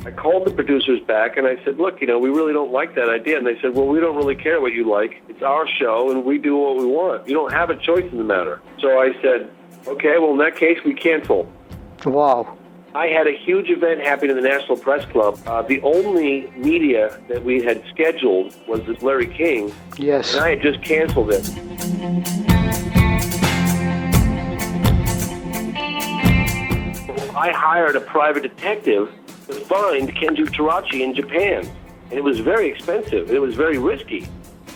I called the producers back and I said, look, we really don't like that idea. And they said, well, we don't really care what you like. It's our show and we do what we want. You don't have a choice in the matter. So I said, okay, well, in that case, we cancel. Wow. I had a huge event happening in the National Press Club. The only media that we had scheduled was this Larry King. Yes. And I had just canceled it. I hired a private detective to find Kenju Terauchi in Japan. And it was very expensive. It was very risky.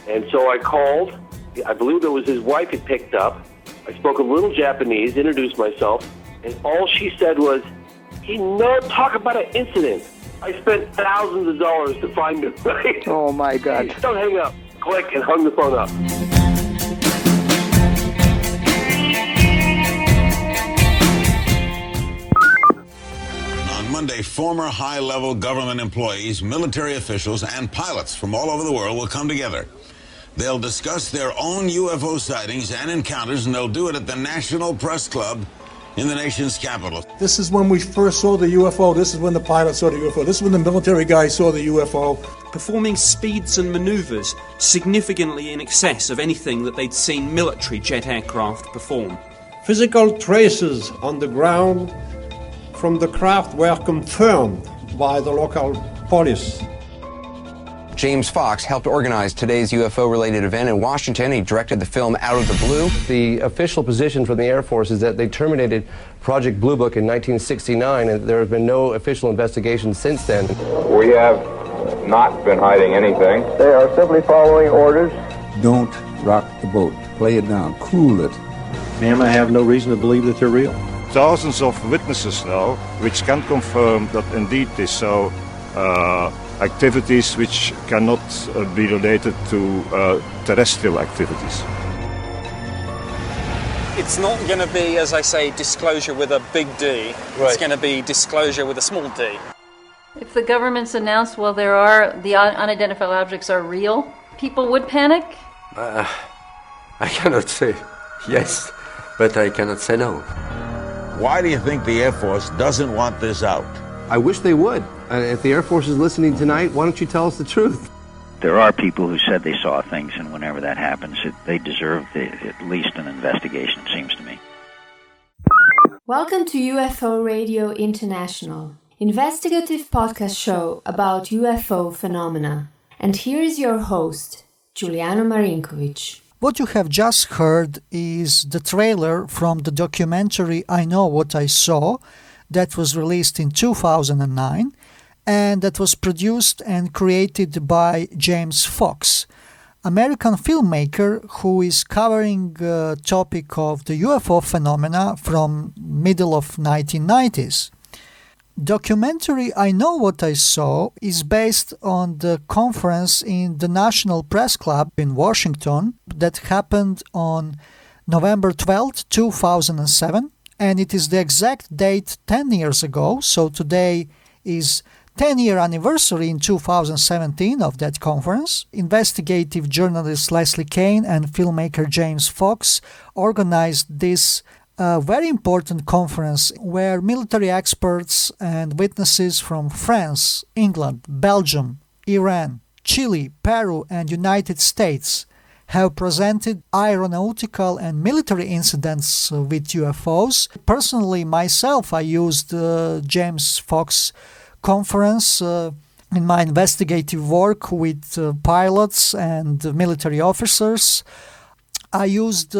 And so I called. I believe it was his wife had picked up. I spoke a little Japanese, introduced myself, and all she said was, he no talk about an incident. I spent thousands of dollars to find him, right? Oh, my God. Hey, don't hang up. Click, and hung the phone up. Monday, former high-level government employees, military officials, and pilots from all over the world will come together. They'll discuss their own UFO sightings and encounters, and they'll do it at the National Press Club in the nation's capital. This is when we first saw the UFO. This is when the pilot saw the UFO. This is when the military guy saw the UFO. Performing speeds and maneuvers significantly in excess of anything that they'd seen military jet aircraft perform. Physical traces on the ground from the craft were confirmed by the local police. James Fox helped organize today's UFO-related event in Washington. He directed the film Out of the Blue. The official position from the Air Force is that they terminated Project Blue Book in 1969, and there have been no official investigations since then. We have not been hiding anything. They are simply following orders. Don't rock the boat. Play it down. Cool it. Ma'am, I have no reason to believe that they're real. Thousands of witnesses now, which can confirm that indeed this so activities which cannot be related to terrestrial activities. It's not going to be, as I say, disclosure with a big D. Right. It's going to be disclosure with a small d. If the government's announced, well, the unidentified objects are real, people would panic? I cannot say yes, but I cannot say no. Why do you think the Air Force doesn't want this out? I wish they would. If the Air Force is listening tonight, why don't you tell us the truth? There are people who said they saw things, and whenever that happens, they deserve at least an investigation, it seems to me. Welcome to UFO Radio International, investigative podcast show about UFO phenomena. And here is your host, Giuliano Marinkovic. What you have just heard is the trailer from the documentary I Know What I Saw that was released in 2009 and that was produced and created by James Fox, American filmmaker who is covering the topic of the UFO phenomena from middle of 1990s. Documentary I Know What I Saw is based on the conference in the National Press Club in Washington that happened on November 12, 2007, and it is the exact date 10 years ago, so today is 10-year anniversary in 2017 of that conference. Investigative journalist Leslie Kane and filmmaker James Fox organized this very important conference where military experts and witnesses from France, England, Belgium, Iran, Chile, Peru, and United States have presented aeronautical and military incidents with UFOs. Personally, myself, I used James Fox conference in my investigative work with pilots and military officers. I used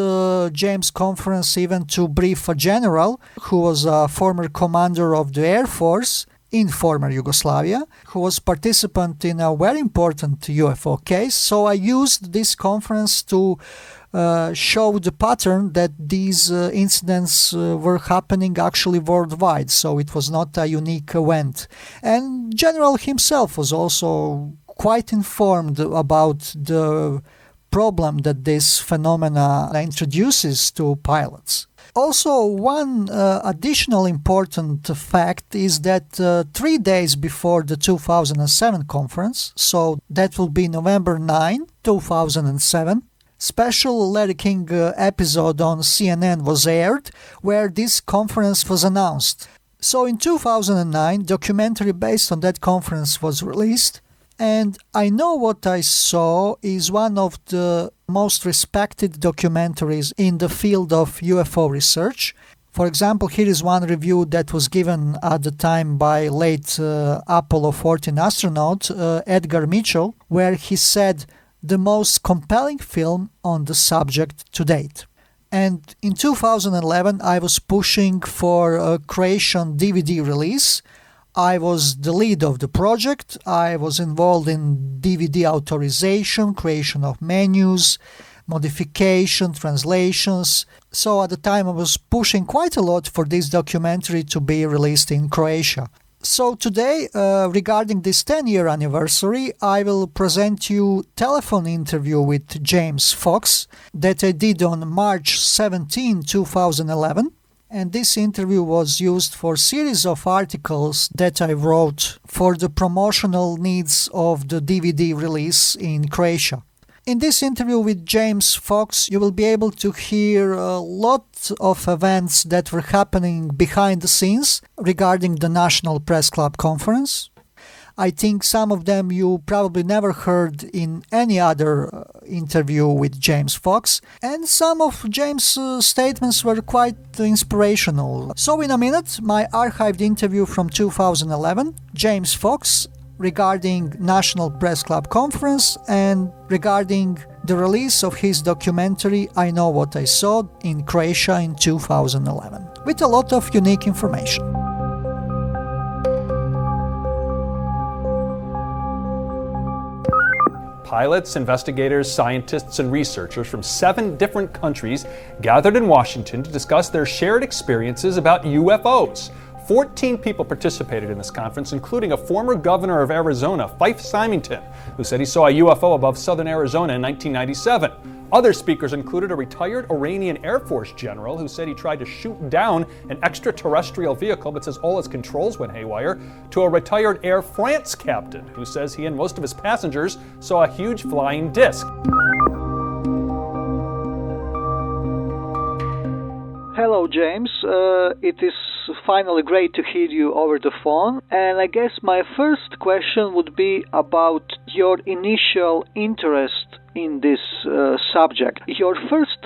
James' conference even to brief a general who was a former commander of the Air Force in former Yugoslavia, who was participant in a very important UFO case. So I used this conference to show the pattern that these incidents were happening actually worldwide. So it was not a unique event. And General himself was also quite informed about the problem that this phenomena introduces to pilots. Also, one additional important fact is that 3 days before the 2007 conference, so that will be November 9, 2007, special Larry King episode on CNN was aired where this conference was announced. So in 2009, documentary based on that conference was released, and I Know What I Saw is one of the most respected documentaries in the field of UFO research. For example, here is one review that was given at the time by late Apollo 14 astronaut Edgar Mitchell, where he said, "The most compelling film on the subject to date." And in 2011, I was pushing for a Croatian DVD release. I was the lead of the project. I was involved in DVD authorization, creation of menus, modification, translations. So at the time I was pushing quite a lot for this documentary to be released in Croatia. So today, regarding this 10-year anniversary, I will present you a telephone interview with James Fox that I did on March 17, 2011. And this interview was used for a series of articles that I wrote for the promotional needs of the DVD release in Croatia. In this interview with James Fox, you will be able to hear a lot of events that were happening behind the scenes regarding the National Press Club conference. I think some of them you probably never heard in any other interview with James Fox, and some of James' statements were quite inspirational. So in a minute, my archived interview from 2011, James Fox, regarding National Press Club Conference and regarding the release of his documentary I Know What I Saw in Croatia in 2011, with a lot of unique information. Pilots, investigators, scientists, and researchers from 7 different countries gathered in Washington to discuss their shared experiences about UFOs. 14 people participated in this conference, including a former governor of Arizona, Fife Symington, who said he saw a UFO above southern Arizona in 1997. Other speakers included a retired Iranian Air Force general who said he tried to shoot down an extraterrestrial vehicle but says all his controls went haywire, to a retired Air France captain who says he and most of his passengers saw a huge flying disc. Hello, James. It is finally great to hear you over the phone. And I guess my first question would be about your initial interest in this subject. Your first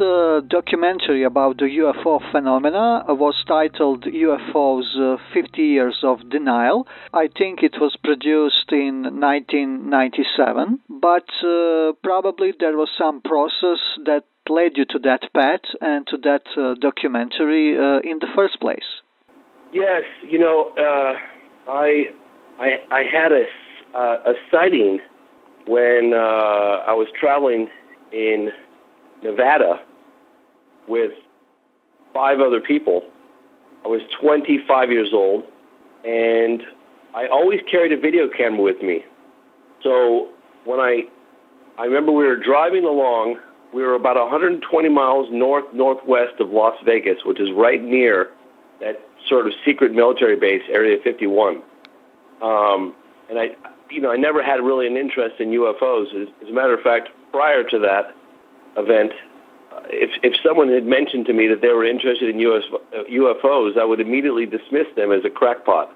documentary about the UFO phenomena was titled UFOs 50 Years of Denial. I think it was produced in 1997, but probably there was some process that led you to that path and to that documentary in the first place. Yes, I had a sighting when I was traveling in Nevada with 5 other people. I was 25 years old, and I always carried a video camera with me. So when I remember we were driving along. We were about 120 miles northwest of Las Vegas, which is right near that sort of secret military base, Area 51. And I never had really an interest in UFOs. As a matter of fact, prior to that event, if someone had mentioned to me that they were interested in UFOs, I would immediately dismiss them as a crackpot.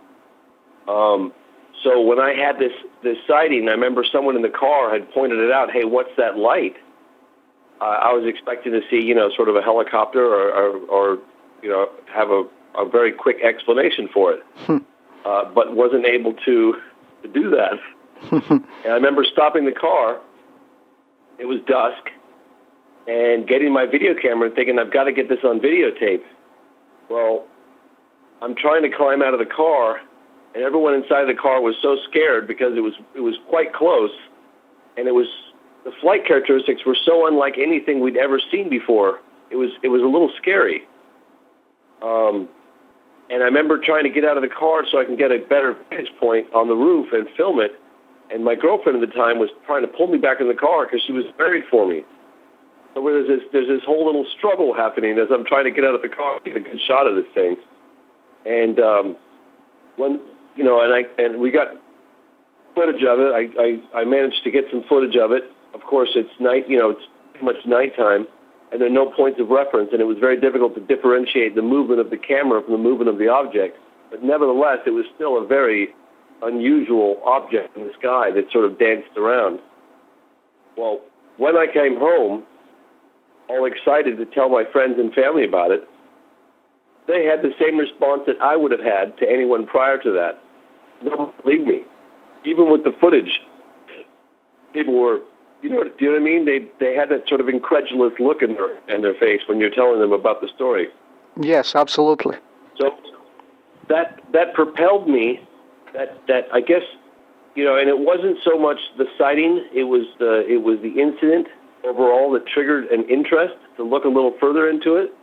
So when I had this sighting, I remember someone in the car had pointed it out. Hey, what's that light? I was expecting to see, sort of a helicopter or have a very quick explanation for it, but wasn't able to do that. And I remember stopping the car. It was dusk, and getting my video camera and thinking, I've got to get this on videotape. Well, I'm trying to climb out of the car, and everyone inside the car was so scared because it was quite close, and the flight characteristics were so unlike anything we'd ever seen before. It was a little scary. And I remember trying to get out of the car so I can get a better vantage point on the roof and film it. And my girlfriend at the time was trying to pull me back in the car because she was worried for me. So there's this whole little struggle happening as I'm trying to get out of the car and get a good shot of this thing. And and we got footage of it. I managed to get some footage of it. Of course, it's night. It's pretty much nighttime, and there are no points of reference, and it was very difficult to differentiate the movement of the camera from the movement of the object. but nevertheless, it was still a very unusual object in the sky that sort of danced around. Well, when I came home, all excited to tell my friends and family about it, they had the same response that I would have had to anyone prior to that. No one believed me. Even with the footage, people were, do you know what I mean? They had that sort of incredulous look in their face when you're telling them about the story. Yes, absolutely. So that propelled me, that I guess, and it wasn't so much the sighting, it was the incident overall that triggered an interest to look a little further into it.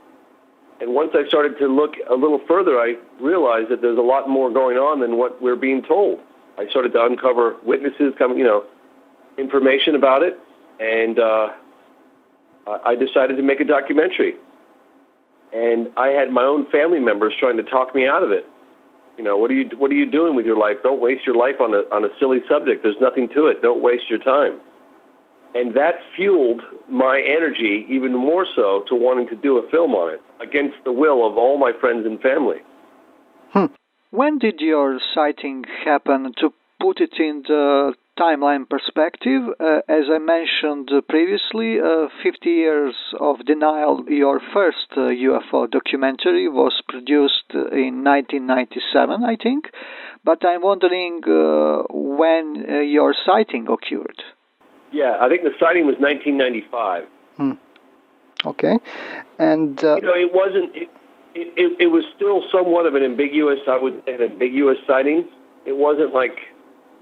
And once I started to look a little further, I realized that there's a lot more going on than what we're being told. I started to uncover witnesses coming, information about it, and I decided to make a documentary. And I had my own family members trying to talk me out of it. What are you doing with your life? Don't waste your life on a silly subject. There's nothing to it. Don't waste your time. And that fueled my energy even more so to wanting to do a film on it, against the will of all my friends and family. When did your sighting happen? To put it in the timeline perspective, as I mentioned previously, 50 Years of Denial, your first UFO documentary, was produced in 1997, I think. But I'm wondering when your sighting occurred. Yeah, I think the sighting was 1995. Okay, and it wasn't. It was still somewhat of an ambiguous, I would say, an ambiguous sighting. It wasn't like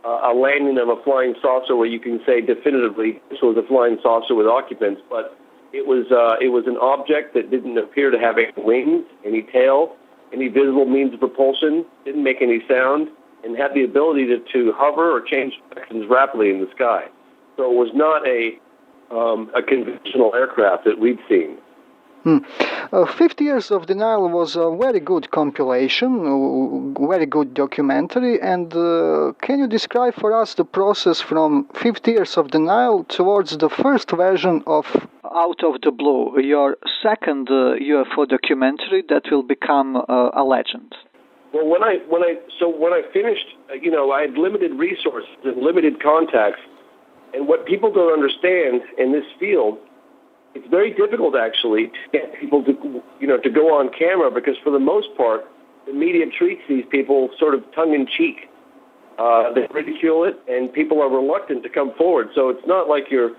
a landing of a flying saucer where you can say definitively this was a flying saucer with occupants, but it was an object that didn't appear to have any wings, any tail, any visible means of propulsion, didn't make any sound, and had the ability to hover or change directions rapidly in the sky. So it was not a conventional aircraft that we'd seen. 50 Years of Denial was a very good compilation, very good documentary. And can you describe for us the process from 50 Years of Denial towards the first version of Out of the Blue, your second UFO documentary that will become a legend? Well, when I finished, I had limited resources and limited contacts. And what people don't understand in this field, it's very difficult actually to get people to go on camera, because for the most part, the media treats these people sort of tongue-in-cheek. They ridicule it, and people are reluctant to come forward. So it's not like you're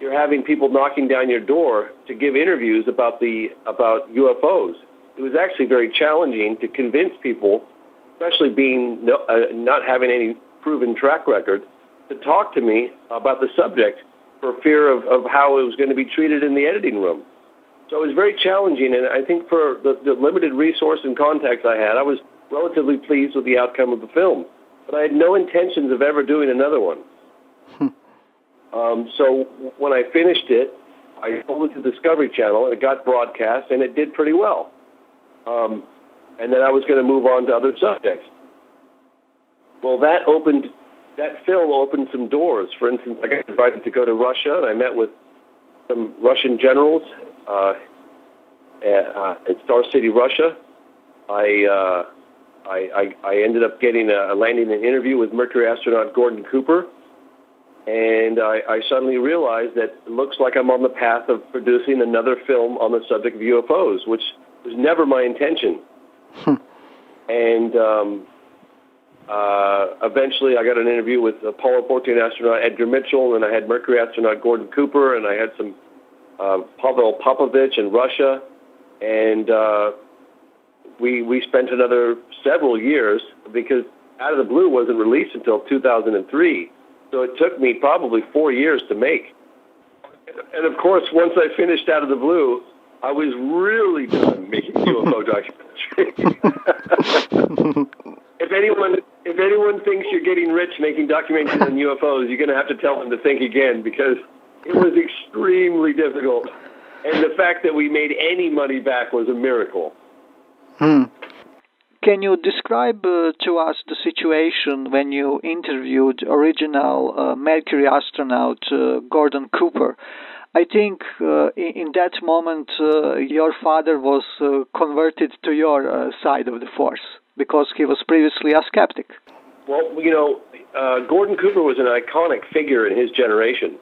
having people knocking down your door to give interviews about UFOs. It was actually very challenging to convince people, especially being not having any proven track record, to talk to me about the subject for fear of how it was going to be treated in the editing room. So it was very challenging, and I think for the limited resource and contacts I had, I was relatively pleased with the outcome of the film. But I had no intentions of ever doing another one. So when I finished it, I sold it to Discovery Channel, and it got broadcast, and it did pretty well. And then I was going to move on to other subjects. Well, that film opened some doors. For instance, I got invited to go to Russia, and I met with some Russian generals at Star City, Russia. I ended up landing an interview with Mercury astronaut Gordon Cooper, and I suddenly realized that it looks like I'm on the path of producing another film on the subject of UFOs, which was never my intention. And eventually I got an interview with Apollo 14 astronaut Edgar Mitchell, and I had Mercury astronaut Gordon Cooper, and I had some Pavel Popovich in Russia, and we spent another several years, because Out of the Blue wasn't released until 2003, so it took me probably 4 years to make. And of course, once I finished Out of the Blue, I was really done making UFO documentary. If anyone thinks you're getting rich making documentaries on UFOs, you're going to have to tell them to think again, because it was extremely difficult. And the fact that we made any money back was a miracle. Can you describe to us the situation when you interviewed original Mercury astronaut Gordon Cooper? I think in that moment your father was converted to your side of the force. because he was previously a skeptic. Well, Gordon Cooper was an iconic figure in his generation.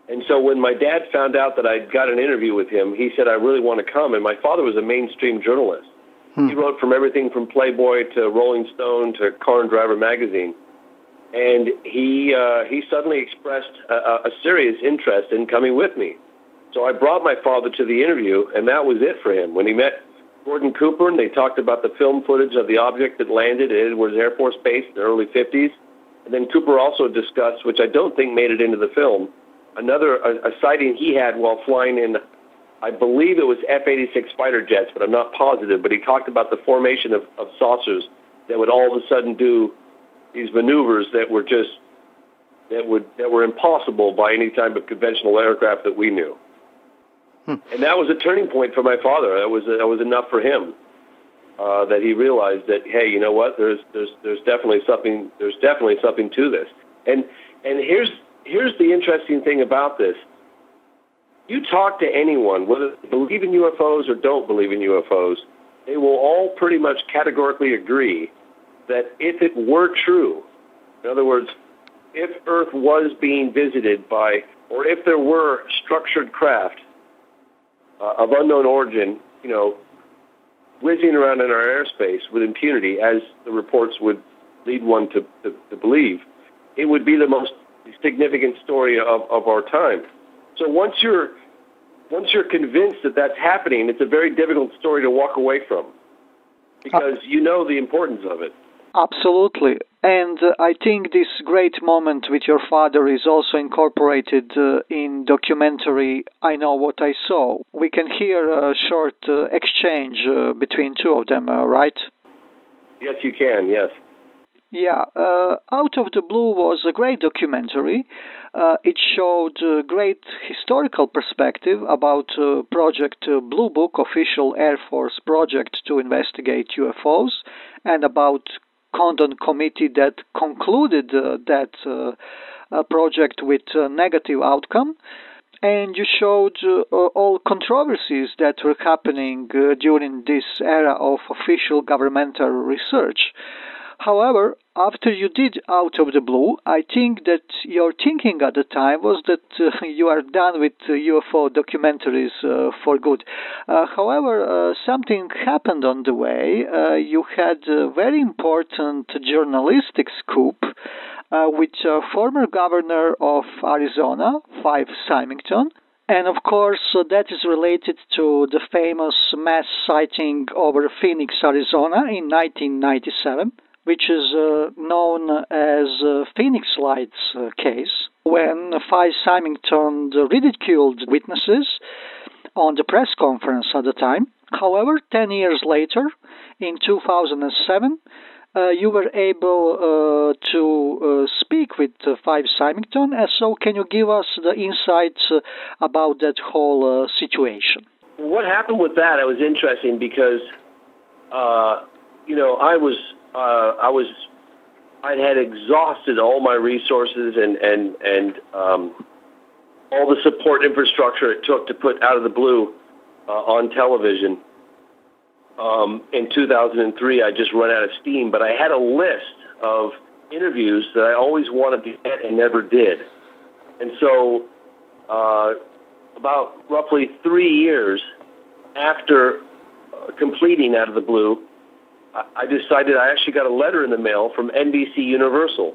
And so when my dad found out that I'd got an interview with him, he said, I really want to come. And my father was a mainstream journalist. He wrote from everything from Playboy to Rolling Stone to Car and Driver magazine. And he suddenly expressed a serious interest in coming with me. So I brought my father to the interview, and that was it for him. When he met Gordon Cooper, and they talked about the film footage of the object that landed at Edwards Air Force Base in the early 50s. And then Cooper also discussed, which I don't think made it into the film, a sighting he had while flying in, I believe it was F-86 fighter jets, but I'm not positive. But he talked about the formation of saucers that would all of a sudden do these maneuvers that were impossible by any type of conventional aircraft that we knew. And that was a turning point for my father. That was enough for him, that he realized that, hey, you know what? There's definitely something to this. And here's the interesting thing about this. You talk to anyone, whether they believe in UFOs or don't believe in UFOs, they will all pretty much categorically agree that if it were true, in other words, if Earth was being visited by, or if there were structured craft of unknown origin, whizzing around in our airspace with impunity, as the reports would lead one to believe, it would be the most significant story of our time. So once you're convinced that that's happening, it's a very difficult story to walk away from, because you know the importance of it. Absolutely. And I think this great moment with your father is also incorporated in documentary I Know What I Saw. We can hear a short exchange between two of them, right? Yes, you can, yes. Yeah, Out of the Blue was a great documentary. It showed a great historical perspective about Project Blue Book, official Air Force project to investigate UFOs, and about Condon Committee that concluded that project with a negative outcome. And you showed all controversies that were happening during this era of official governmental research. However, after you did Out of the Blue, I think that your thinking at the time was that you are done with UFO documentaries for good. However, something happened on the way. You had a very important journalistic scoop with former governor of Arizona, Five Symington. And of course, that is related to the famous mass sighting over Phoenix, Arizona in 1997. Which is known as Phoenix Lights case, when Five Symington ridiculed witnesses on the press conference at the time. However, 10 years later, in 2007, you were able to speak with Five Symington. So can you give us the insights about that whole situation? What happened with that, it was interesting because, I had exhausted all my resources and all the support infrastructure it took to put Out of the Blue on television. In 2003, I just ran out of steam, but I had a list of interviews that I always wanted to get and never did. And so about roughly 3 years after completing Out of the Blue, I decided I actually got a letter in the mail from NBC Universal.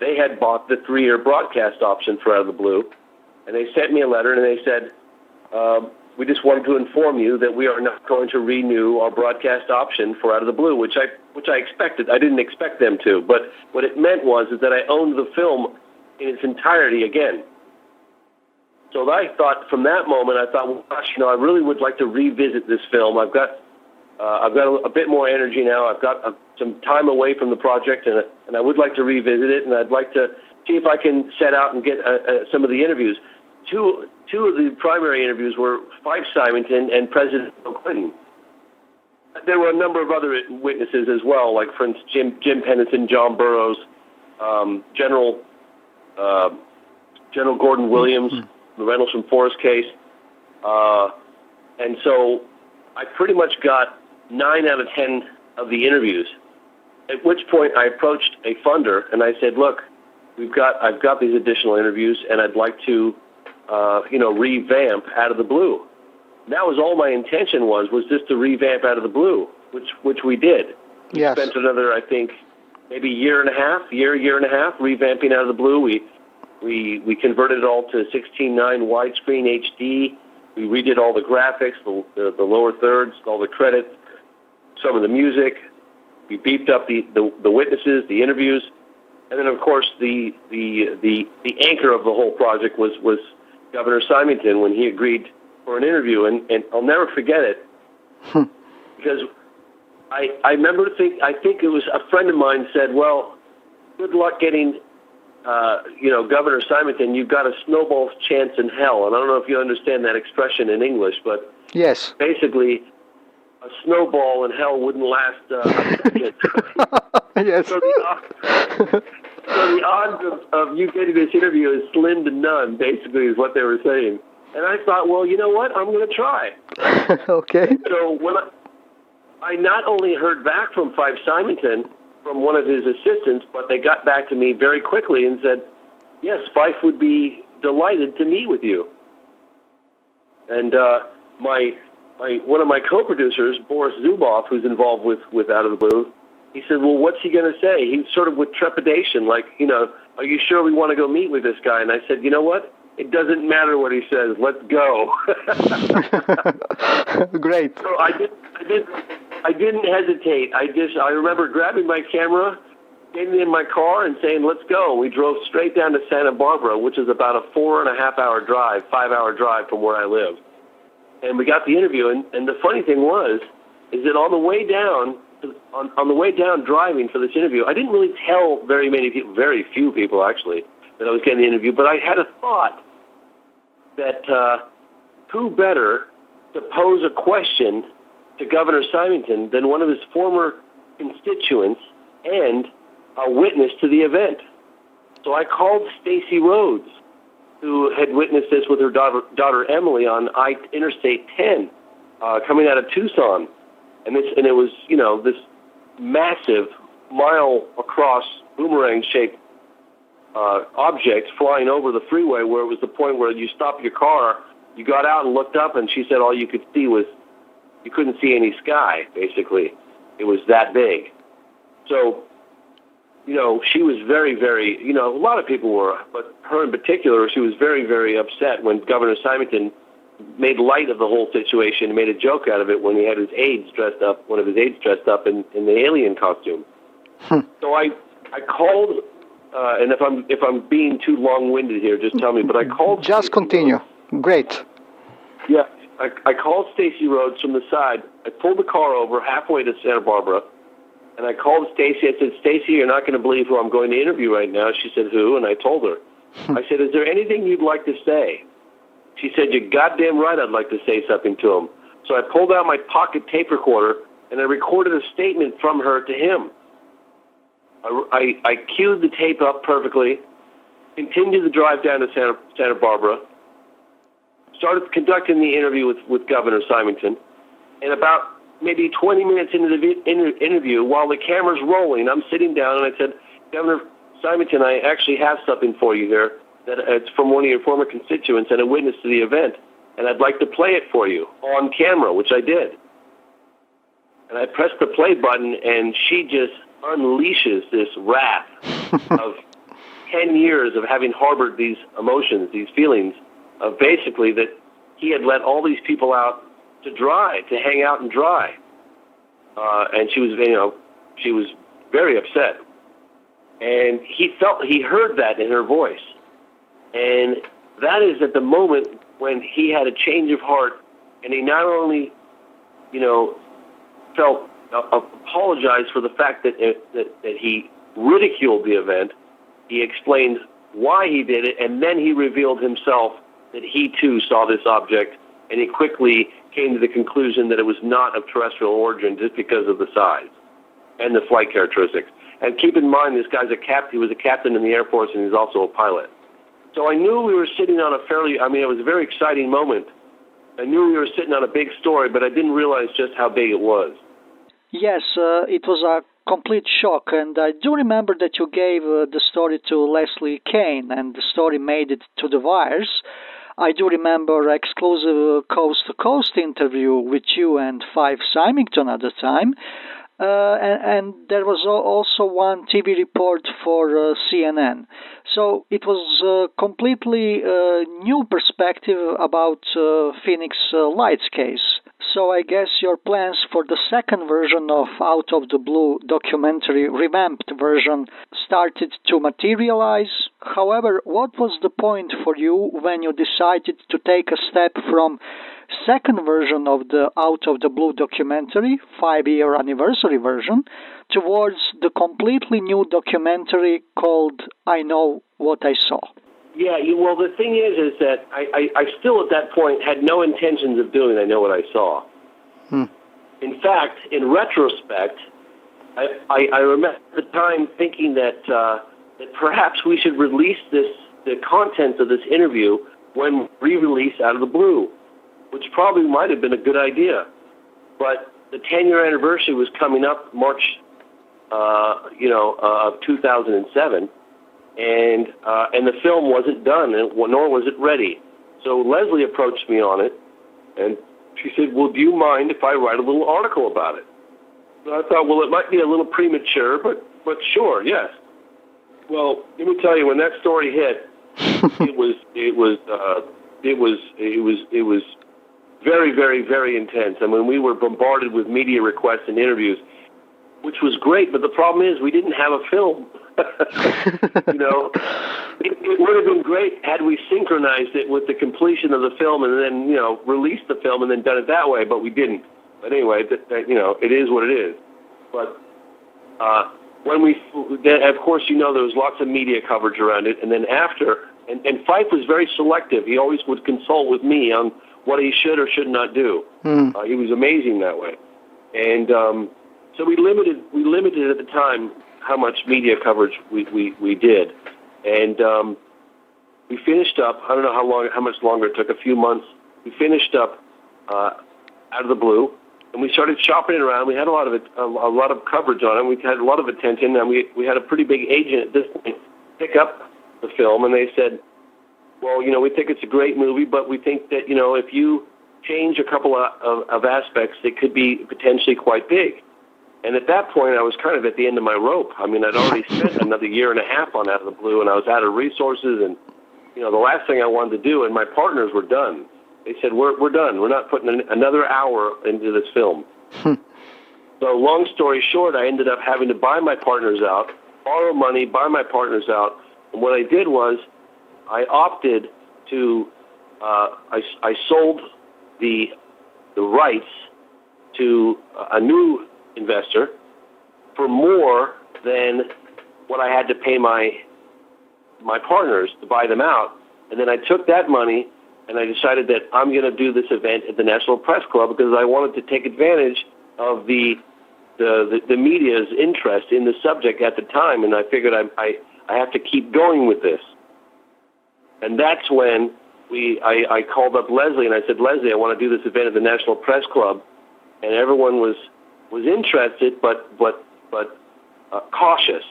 They had bought the 3-year broadcast option for Out of the Blue, and they sent me a letter, and they said, we just wanted to inform you that we are not going to renew our broadcast option for Out of the Blue, which I expected. I didn't expect them to, but what it meant was that I owned the film in its entirety again. So I thought, from that moment, I thought, well, gosh, I really would like to revisit this film. I've got a bit more energy now. I've got some time away from the project, and I would like to revisit it, and I'd like to see if I can set out and get some of the interviews. Two of the primary interviews were Five Symington and President Bill Clinton. There were a number of other witnesses as well, like, for instance, Jim Pennington, John Burroughs, General Gordon Williams, the Reynolds from Forest case. And so I pretty much got 9 out of 10 of the interviews. At which point I approached a funder and I said, look, I've got these additional interviews and I'd like to, revamp Out of the Blue. And that was all my intention was just to revamp Out of the Blue, which we did. We spent another, I think, maybe year and a half, revamping Out of the Blue. We converted it all to 16:9 widescreen HD. We redid all the graphics, the lower thirds, all the credits, some of the music. We beefed up the witnesses, the interviews, and then of course the anchor of the whole project was Governor Symington when he agreed for an interview, and I'll never forget it because I remember I think it was a friend of mine said, well, good luck getting Governor Symington, you've got a snowball's chance in hell. And I don't know if you understand that expression in English, but yes, basically a snowball in hell wouldn't last a second. Yes. So the odds of you getting this interview is slim to none, basically, is what they were saying. And I thought, well, you know what? I'm going to try. Okay. So when I not only heard back from Fife Symington, from one of his assistants, but they got back to me very quickly and said, yes, Fife would be delighted to meet with you. And one of my co-producers, Boris Zuboff, who's involved with Out of the Blue, he said, well, what's he going to say? He's sort of with trepidation, like, are you sure we want to go meet with this guy? And I said, you know what? It doesn't matter what he says. Let's go. Great. So I didn't hesitate. I remember grabbing my camera, getting in my car, and saying, let's go. We drove straight down to Santa Barbara, which is about a 5-hour drive from where I live. And we got the interview, and the funny thing is that on the way down driving for this interview, I didn't really tell very few people actually, that I was getting the interview, but I had a thought that who better to pose a question to Governor Symington than one of his former constituents and a witness to the event. So I called Stacey Rhodes, who had witnessed this with her daughter Emily on Interstate 10, coming out of Tucson, and it was this massive mile across boomerang-shaped object flying over the freeway, where it was the point where you stopped your car, you got out and looked up, and she said all you could see was you couldn't see any sky. Basically, it was that big. So, she was very, very, a lot of people were, but her in particular, she was very, very upset when Governor Symington made light of the whole situation and made a joke out of it when he had one of his aides dressed up in the alien costume. So I called, and if I'm being too long-winded here, just tell me, but I called... Just continue. Great. Yeah, I called Stacey Rhodes from the side. I pulled the car over halfway to Santa Barbara, and I called Stacey. I said, Stacey, you're not going to believe who I'm going to interview right now. She said, who? And I told her. I said, is there anything you'd like to say? She said, you're goddamn right I'd like to say something to him. So I pulled out my pocket tape recorder, and I recorded a statement from her to him. I queued the tape up perfectly, continued the drive down to Santa Barbara, started conducting the interview with Governor Symington, and about maybe 20 minutes into the interview, while the camera's rolling, I'm sitting down, and I said, Governor Symington, I actually have something for you here. That it's from one of your former constituents and a witness to the event, and I'd like to play it for you on camera, which I did. And I pressed the play button, and she just unleashes this wrath of 10 years of having harbored these emotions, these feelings of basically that he had let all these people out to hang out and dry. And she was very upset. And he heard that in her voice. And that is at the moment when he had a change of heart, and he not only, apologized for the fact that he ridiculed the event, he explained why he did it, and then he revealed himself that he too saw this object, and he quickly came to the conclusion that it was not of terrestrial origin just because of the size and the flight characteristics. And keep in mind, this guy's he was a captain in the Air Force, and he's also a pilot. So I knew we were sitting on it was a very exciting moment. I knew we were sitting on a big story, but I didn't realize just how big it was. Yes, it was a complete shock, and I do remember that you gave the story to Leslie Kane, and the story made it to the wires. I do remember exclusive coast-to-coast interview with you and Fife Symington at the time. And there was also one TV report for CNN. So it was a completely new perspective about Phoenix Lights case. So I guess your plans for the second version of Out of the Blue documentary, revamped version, started to materialize. However, what was the point for you when you decided to take a step from second version of the Out of the Blue documentary, 5-year anniversary version, towards the completely new documentary called I Know What I Saw? Yeah, well, the thing is that I still at that point had no intentions of doing I Know What I Saw. In fact, in retrospect, I remember at the time thinking that perhaps we should release the contents of this interview when re-released Out of the Blue, which probably might have been a good idea. But the 10-year anniversary was coming up March, of 2007, and the film wasn't done, nor was it ready. So Leslie approached me on it, and she said, "Well, do you mind if I write a little article about it?" So I thought, well, it might be a little premature, but sure, yes. Well, let me tell you, when that story hit, it was very, very, very intense. I mean, we were bombarded with media requests and interviews, which was great, but the problem is we didn't have a film. It would have been great had we synchronized it with the completion of the film and then, released the film and then done it that way, but we didn't. But anyway, it is what it is. But of course, there was lots of media coverage around it, and then after, and Fife was very selective. He always would consult with me on what he should or should not do. He was amazing that way. And so we limited at the time how much media coverage we did. And we finished up, I don't know how much longer it took, a few months. We finished up Out of the Blue, and we started shopping it around. We had a lot of coverage on it. We had a lot of attention, and we had a pretty big agent at this point pick up the film, and they said, well, we think it's a great movie, but we think that, if you change a couple of aspects, it could be potentially quite big. And at that point, I was kind of at the end of my rope. I mean, I'd already spent another year and a half on Out of the Blue, and I was out of resources, and, the last thing I wanted to do, and my partners were done. They said, we're done. We're not putting another hour into this film. So long story short, I ended up having to buy my partners out, borrow money, buy my partners out. And what I did was I opted to, I sold the rights to a new investor for more than what I had to pay my partners to buy them out. And then I took that money and I decided that I'm going to do this event at the National Press Club because I wanted to take advantage of the media's interest in the subject at the time, and I figured I have to keep going with this. And that's when I called up Leslie and I said, Leslie, I want to do this event at the National Press Club, and everyone was interested, but cautious.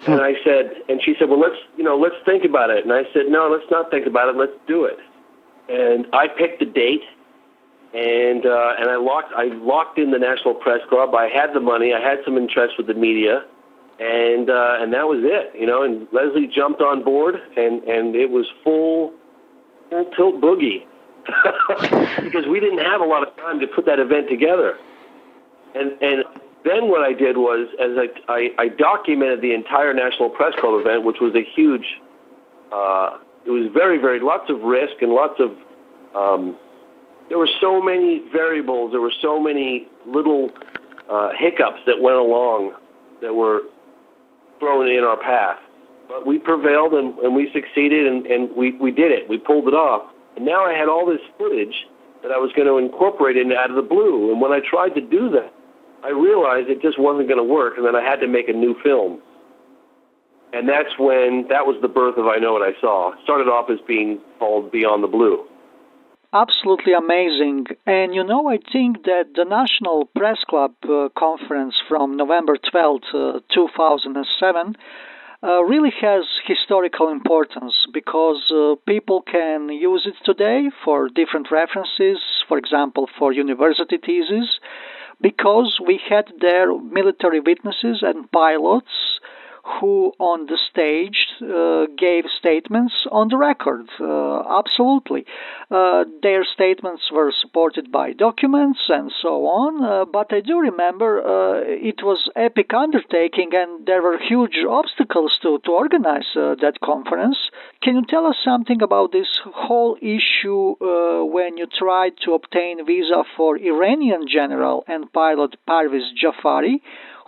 And I said, and she said, well, let's think about it. And I said, no, let's not think about it. Let's do it. And I picked a date, and I locked in the National Press Club. I had the money. I had some interest with the media, and that was it. And Leslie jumped on board, and it was full tilt boogie because we didn't have a lot of time to put that event together. And then what I did was, as I documented the entire National Press Club event, which was a huge, it was very, very, lots of risk and lots of, there were so many variables, there were so many little hiccups that went along that were thrown in our path. But we prevailed and we succeeded and we did it. We pulled it off. And now I had all this footage that I was going to incorporate into Out of the Blue. And when I tried to do that, I realized it just wasn't going to work, and then I had to make a new film. And that was the birth of I Know What I Saw. It started off as being called Beyond the Blue. absolutely amazing. And I think that the National Press Club conference from November 12th, 2007, really has historical importance because people can use it today for different references, for example, for university theses, because we had there military witnesses and pilots who on the stage gave statements on the record. Absolutely. Their statements were supported by documents and so on, but I do remember it was epic undertaking and there were huge obstacles to organize that conference. Can you tell us something about this whole issue when you tried to obtain visa for Iranian general and pilot Parviz Jafari,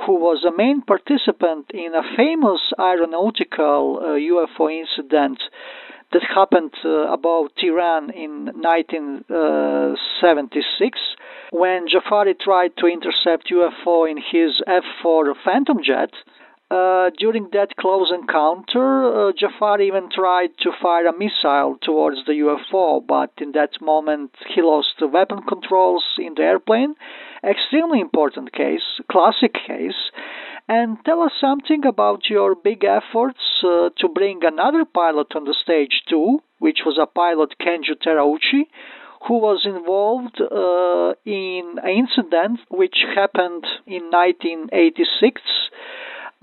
who was a main participant in a famous aeronautical UFO incident that happened above Tehran in 1976, when Jafari tried to intercept UFO in his F-4 Phantom jet. During that close encounter, Jafari even tried to fire a missile towards the UFO, but in that moment he lost weapon controls in the airplane. Extremely important case, classic case. And tell us something about your big efforts to bring another pilot on the stage too, which was a pilot Kenju Terauchi, who was involved in an incident which happened in 1986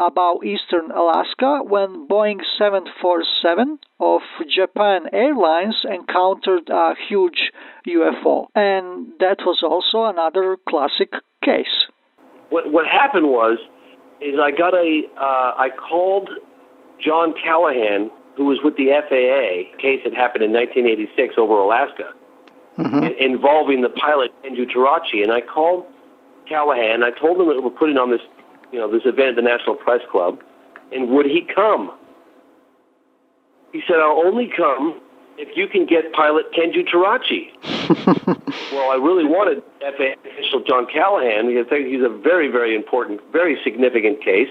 about eastern Alaska when Boeing 747 of Japan Airlines encountered a huge UFO. And that was also another classic case. What happened is I called John Callahan, who was with the FAA, case that happened in 1986 over Alaska, involving the pilot Kenju Terauchi, and I called Callahan. I told him that we're putting on this event at the National Press Club, and would he come? He said, I'll only come if you can get pilot Kenju Terauchi. Well, I really wanted FAA official John Callahan because I think he's a very, very important, very significant case.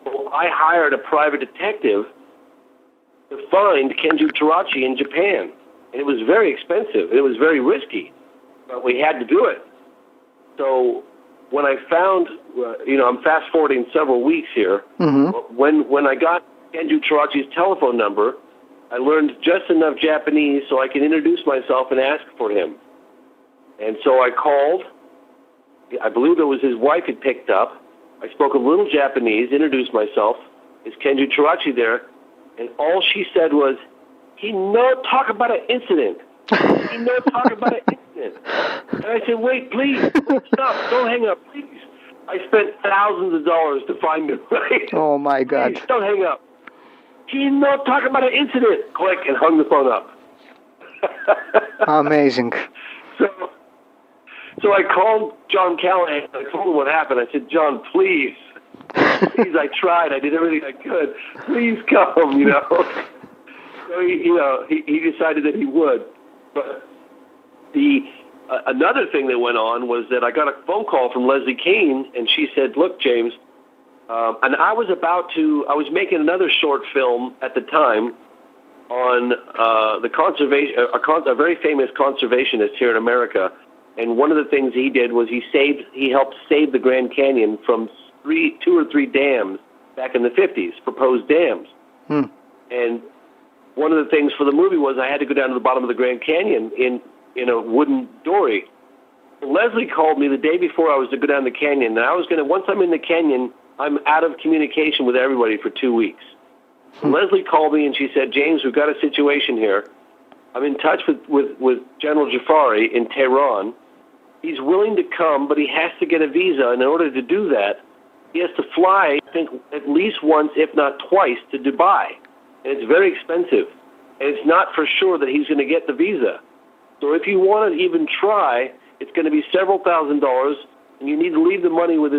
So I hired a private detective to find Kenju Terauchi in Japan. And it was very expensive. It was very risky, but we had to do it. So when I found, I'm fast forwarding several weeks here. When I got Kenju Terauchi's telephone number, I learned just enough Japanese so I could introduce myself and ask for him. And so I called. I believe it was his wife had picked up. I spoke a little Japanese, introduced myself. Is Kenju Terauchi there? And all she said was, he no talk about an incident. He no talk about an incident. And I said, wait, please, stop, don't hang up, please. I spent thousands of dollars to find him. Right? Oh, my God. Please, don't hang up. He no talk about an incident. Click, and hung the phone up. Amazing. So I called John Callahan. I told him what happened. I said, John, please, I tried. I did everything I could. Please come, So he decided that he would. But another thing that went on was that I got a phone call from Leslie Kean, and she said, look, James, and I was making another short film at the time on the conservation, a very famous conservationist here in America. And one of the things he did was he helped save the Grand Canyon from 2 or 3 dams back in the 50s, proposed dams. And one of the things for the movie was I had to go down to the bottom of the Grand Canyon in a wooden dory. Leslie called me the day before I was to go down the canyon, and I was once I'm in the canyon, I'm out of communication with everybody for 2 weeks. Leslie called me and she said, James, we've got a situation here. I'm in touch with General Jafari in Tehran. He's willing to come, but he has to get a visa. And in order to do that, he has to fly, I think, at least once, if not twice, to Dubai. And it's very expensive. And it's not for sure that he's going to get the visa. So if you want to even try, it's going to be several $1,000s, and you need to leave the money with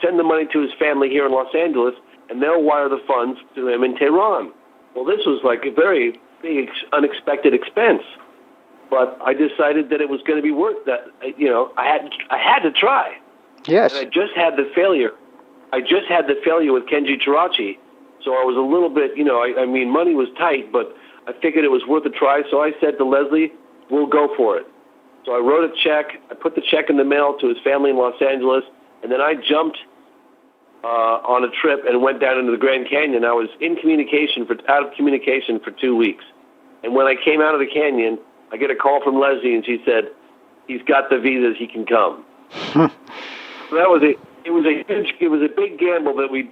send the money to his family here in Los Angeles, and they'll wire the funds to him in Tehran. Well, this was like a very big, unexpected expense. But I decided that it was going to be worth that. I had to try. Yes. And I just had the failure. With Kenju Terauchi, so I was a little bit, money was tight, but I figured it was worth a try. So I said to Leslie, we'll go for it. So I wrote a check. I put the check in the mail to his family in Los Angeles, and then I jumped on a trip and went down into the Grand Canyon. I was out of communication for 2 weeks. And when I came out of the canyon, I get a call from Leslie, and she said, "He's got the visas. He can come." So that was it. It was a big gamble that we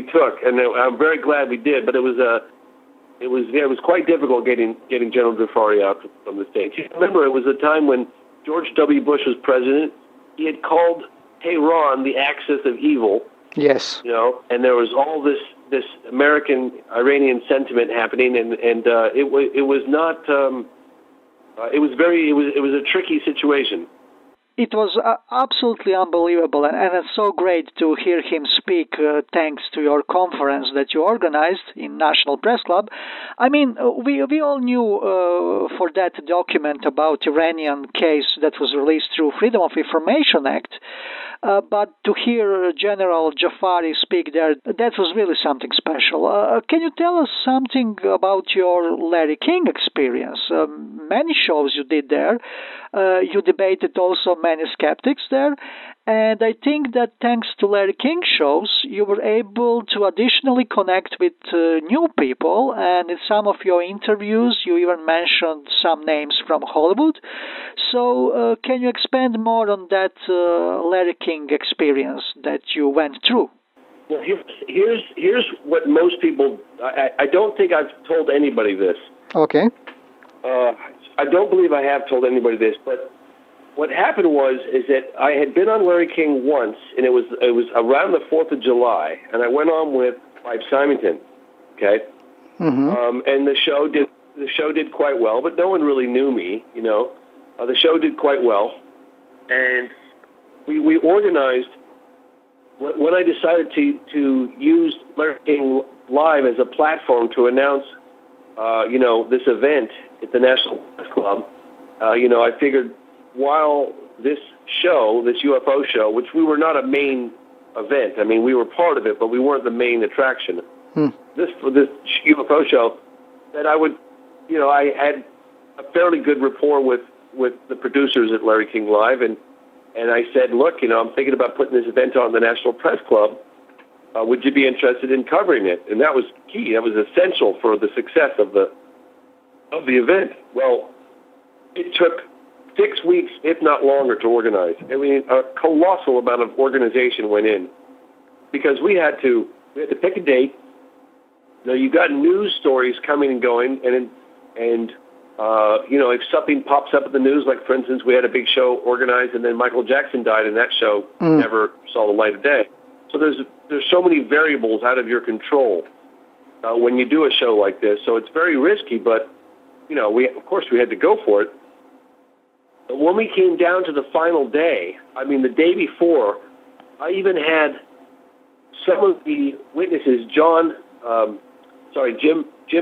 took, and I'm very glad we did. But it was quite difficult getting General Jafari out from the States. You remember, it was a time when George W. Bush was president. He had called Tehran the axis of evil. Yes. And there was all this American-Iranian sentiment happening, and it was not. It was a tricky situation. It was absolutely unbelievable, and it's so great to hear him speak thanks to your conference that you organized in National Press Club. I mean, we all knew for that document about Iranian case that was released through Freedom of Information Act, but to hear General Jafari speak there, that was really something special. Can you tell us something about your Larry King experience? Many shows you did there. You debated also many skeptics there, and I think that thanks to Larry King shows, you were able to additionally connect with new people, and in some of your interviews, you even mentioned some names from Hollywood. So, can you expand more on that Larry King experience that you went through? Well, here's what most people. I don't think I've told anybody this. Okay. I don't believe I have told anybody this, but what happened is that I had been on Larry King once, and it was around the 4th of July, and I went on with Clive Symington, okay? Mm-hmm. And the show did quite well, but no one really knew me, The show did quite well, and we organized. When I decided to use Larry King Live as a platform to announce, this event at the National Press Club, I figured while this UFO show, which we were not a main event, I mean, we were part of it, but we weren't the main attraction. This UFO show, that I would, I had a fairly good rapport with the producers at Larry King Live, and I said, look, I'm thinking about putting this event on the National Press Club. Would you be interested in covering it? And that was key. That was essential for the success of the event. Well, it took 6 weeks, if not longer, to organize. I mean, a colossal amount of organization went in because we had to pick a date. You got news stories coming and going, and if something pops up in the news, like for instance, we had a big show organized, and then Michael Jackson died, and that show never saw the light of day. So there's so many variables out of your control when you do a show like this. So it's very risky, but of course we had to go for it. But when we came down to the final day, I mean the day before, I even had some of the witnesses, Jim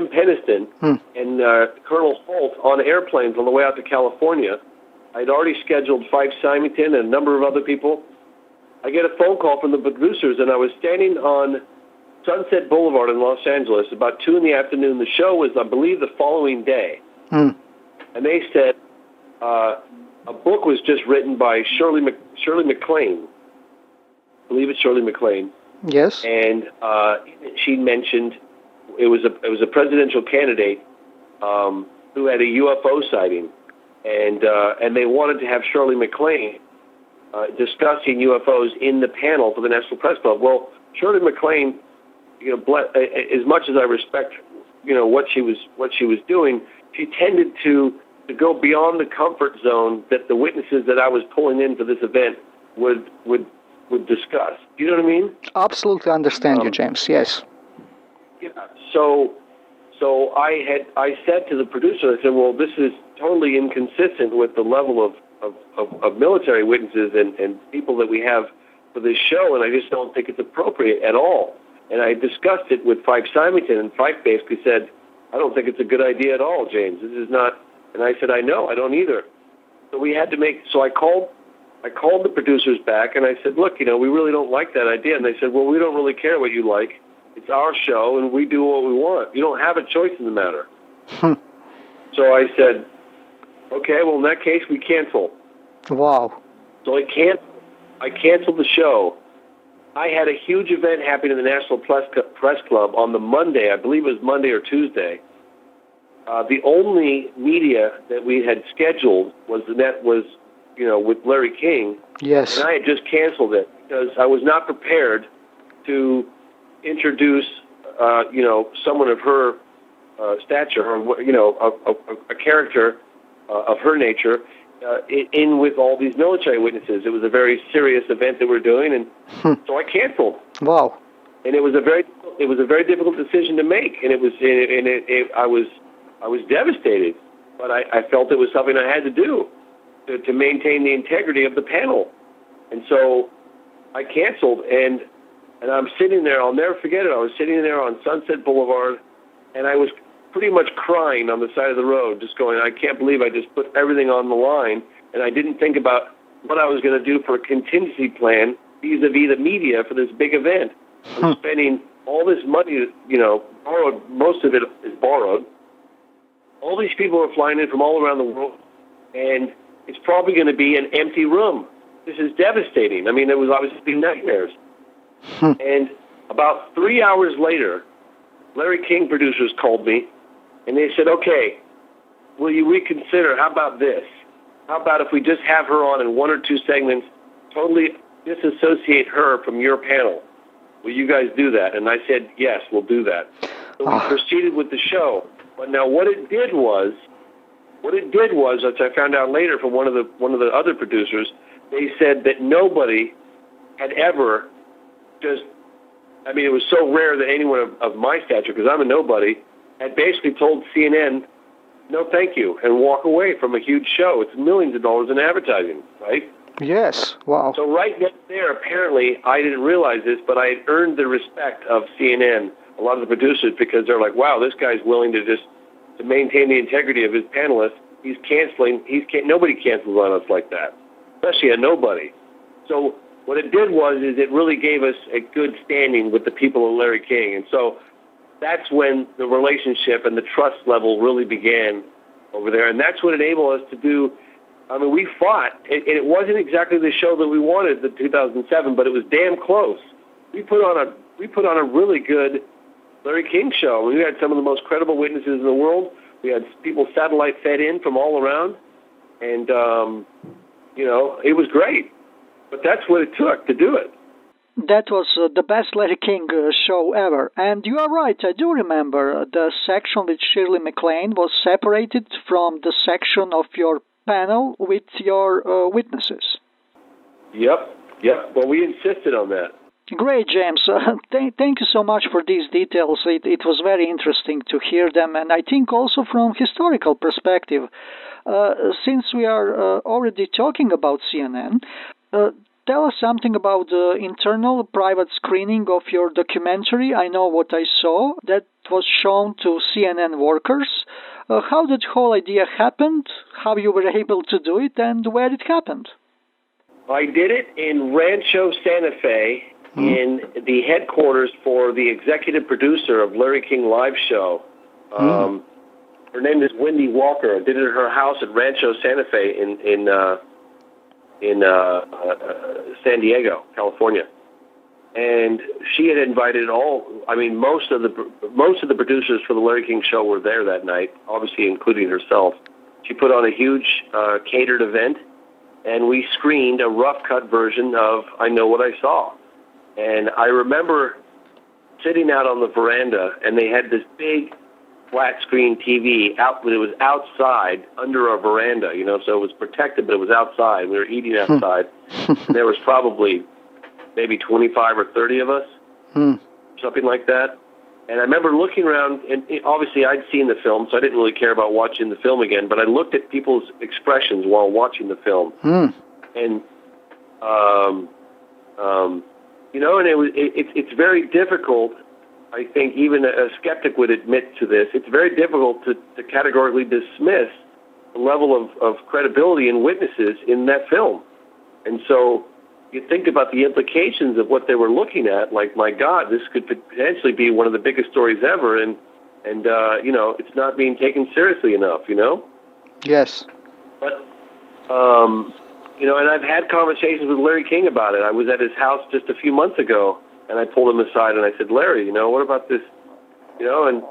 Peniston and Colonel Holt on airplanes on the way out to California. I'd already scheduled Fife Symington and a number of other people. I get a phone call from the producers, and I was standing on Sunset Boulevard in Los Angeles about 2 p.m. The show was, I believe, the following day. And they said a book was just written by Shirley MacLaine. I believe it's Shirley MacLaine. Yes. And she mentioned it was a presidential candidate who had a UFO sighting, and they wanted to have Shirley MacLaine discussing UFOs in the panel for the National Press Club. Well, Shirley MacLaine, as much as I respect, what she was doing, she tended to go beyond the comfort zone that the witnesses that I was pulling in for this event would discuss. Do you know what I mean? Absolutely understand you, James. Yes. Yeah. So I said to the producer, I said, well, this is totally inconsistent with the level of military witnesses and people that we have for this show, and I just don't think it's appropriate at all. And I discussed it with Fife Symington, and Fife basically said, I don't think it's a good idea at all, James. This is not. And I said, I know, I don't either. So we had to so I called the producers back, and I said, look, we really don't like that idea. And they said, well, we don't really care what you like. It's our show, and we do what we want. You don't have a choice in the matter. So I said, Okay, well, in that case, we cancel. Wow. So I canceled the show. I had a huge event happening in the National Press Club on the Monday. I believe it was Monday or Tuesday. The only media that we had scheduled was with Larry King. Yes. And I had just canceled it because I was not prepared to introduce, someone of her stature, or a character of her nature, in with all these military witnesses. It was a very serious event that we're doing, and so I canceled. Wow. And it was a very difficult decision to make, and I was devastated, but I felt it was something I had to do to maintain the integrity of the panel, and so I canceled. And I'm sitting there. I'll never forget it. I was sitting there on Sunset Boulevard, and I was pretty much crying on the side of the road, just going, I can't believe I just put everything on the line, and I didn't think about what I was going to do for a contingency plan vis-a-vis the media for this big event. I'm spending all this money, borrowed. Most of it is borrowed. All these people are flying in from all around the world, and it's probably going to be an empty room. This is devastating. I mean, it was obviously nightmares. And about 3 hours later, Larry King producers called me, and they said, okay, will you reconsider? How about this? How about if we just have her on in one or two segments, totally disassociate her from your panel? Will you guys do that? And I said, yes, we'll do that. So we proceeded with the show. But now what it did was, which I found out later from one of the other producers, they said that nobody had ever it was so rare that anyone of my stature, because I'm a nobody, had basically told CNN, no thank you, and walk away from a huge show. It's millions of dollars in advertising, right? Yes, wow. So right there, apparently, I didn't realize this, but I had earned the respect of CNN, a lot of the producers, because they're like, wow, this guy's willing to maintain the integrity of his panelists. He's canceling. Nobody cancels on us like that, especially a nobody. So what it did was it really gave us a good standing with the people of Larry King. And so that's when the relationship and the trust level really began over there. And that's what enabled us to do. I mean, we fought. It wasn't exactly the show that we wanted in 2007, but it was damn close. We put on a really good Larry King show. We had some of the most credible witnesses in the world. We had people satellite fed in from all around. And, it was great. But that's what it took to do it. That was the best Larry King show ever. And you are right, I do remember the section with Shirley MacLaine was separated from the section of your panel with your witnesses. Yep. Well, we insisted on that. Great, James. Thank you so much for these details. It was very interesting to hear them, and I think also from historical perspective. Since we are already talking about CNN, tell us something about the internal private screening of your documentary, I Know What I Saw, that was shown to CNN workers. How that whole idea happened, how you were able to do it, and where it happened. I did it in Rancho Santa Fe, in the headquarters for the executive producer of Larry King Live Show. Her name is Wendy Walker. I did it at her house at Rancho Santa Fe in San Diego, California. And she had invited most of the producers for the Larry King Show were there that night, obviously including herself. She put on a huge catered event, and we screened a rough-cut version of I Know What I Saw. And I remember sitting out on the veranda, and they had this big flat-screen TV out, but it was outside under a veranda, so it was protected, but it was outside. We were eating outside. There was probably maybe 25 or 30 of us, something like that. And I remember looking around, and obviously I'd seen the film, so I didn't really care about watching the film again, but I looked at people's expressions while watching the film. And, it's very difficult, I think even a skeptic would admit to this, it's very difficult to categorically dismiss the level of credibility in witnesses in that film. And so you think about the implications of what they were looking at, like, my God, this could potentially be one of the biggest stories ever, and it's not being taken seriously enough, Yes. But, and I've had conversations with Larry King about it. I was at his house just a few months ago, and I pulled him aside and I said, Larry, what about this? And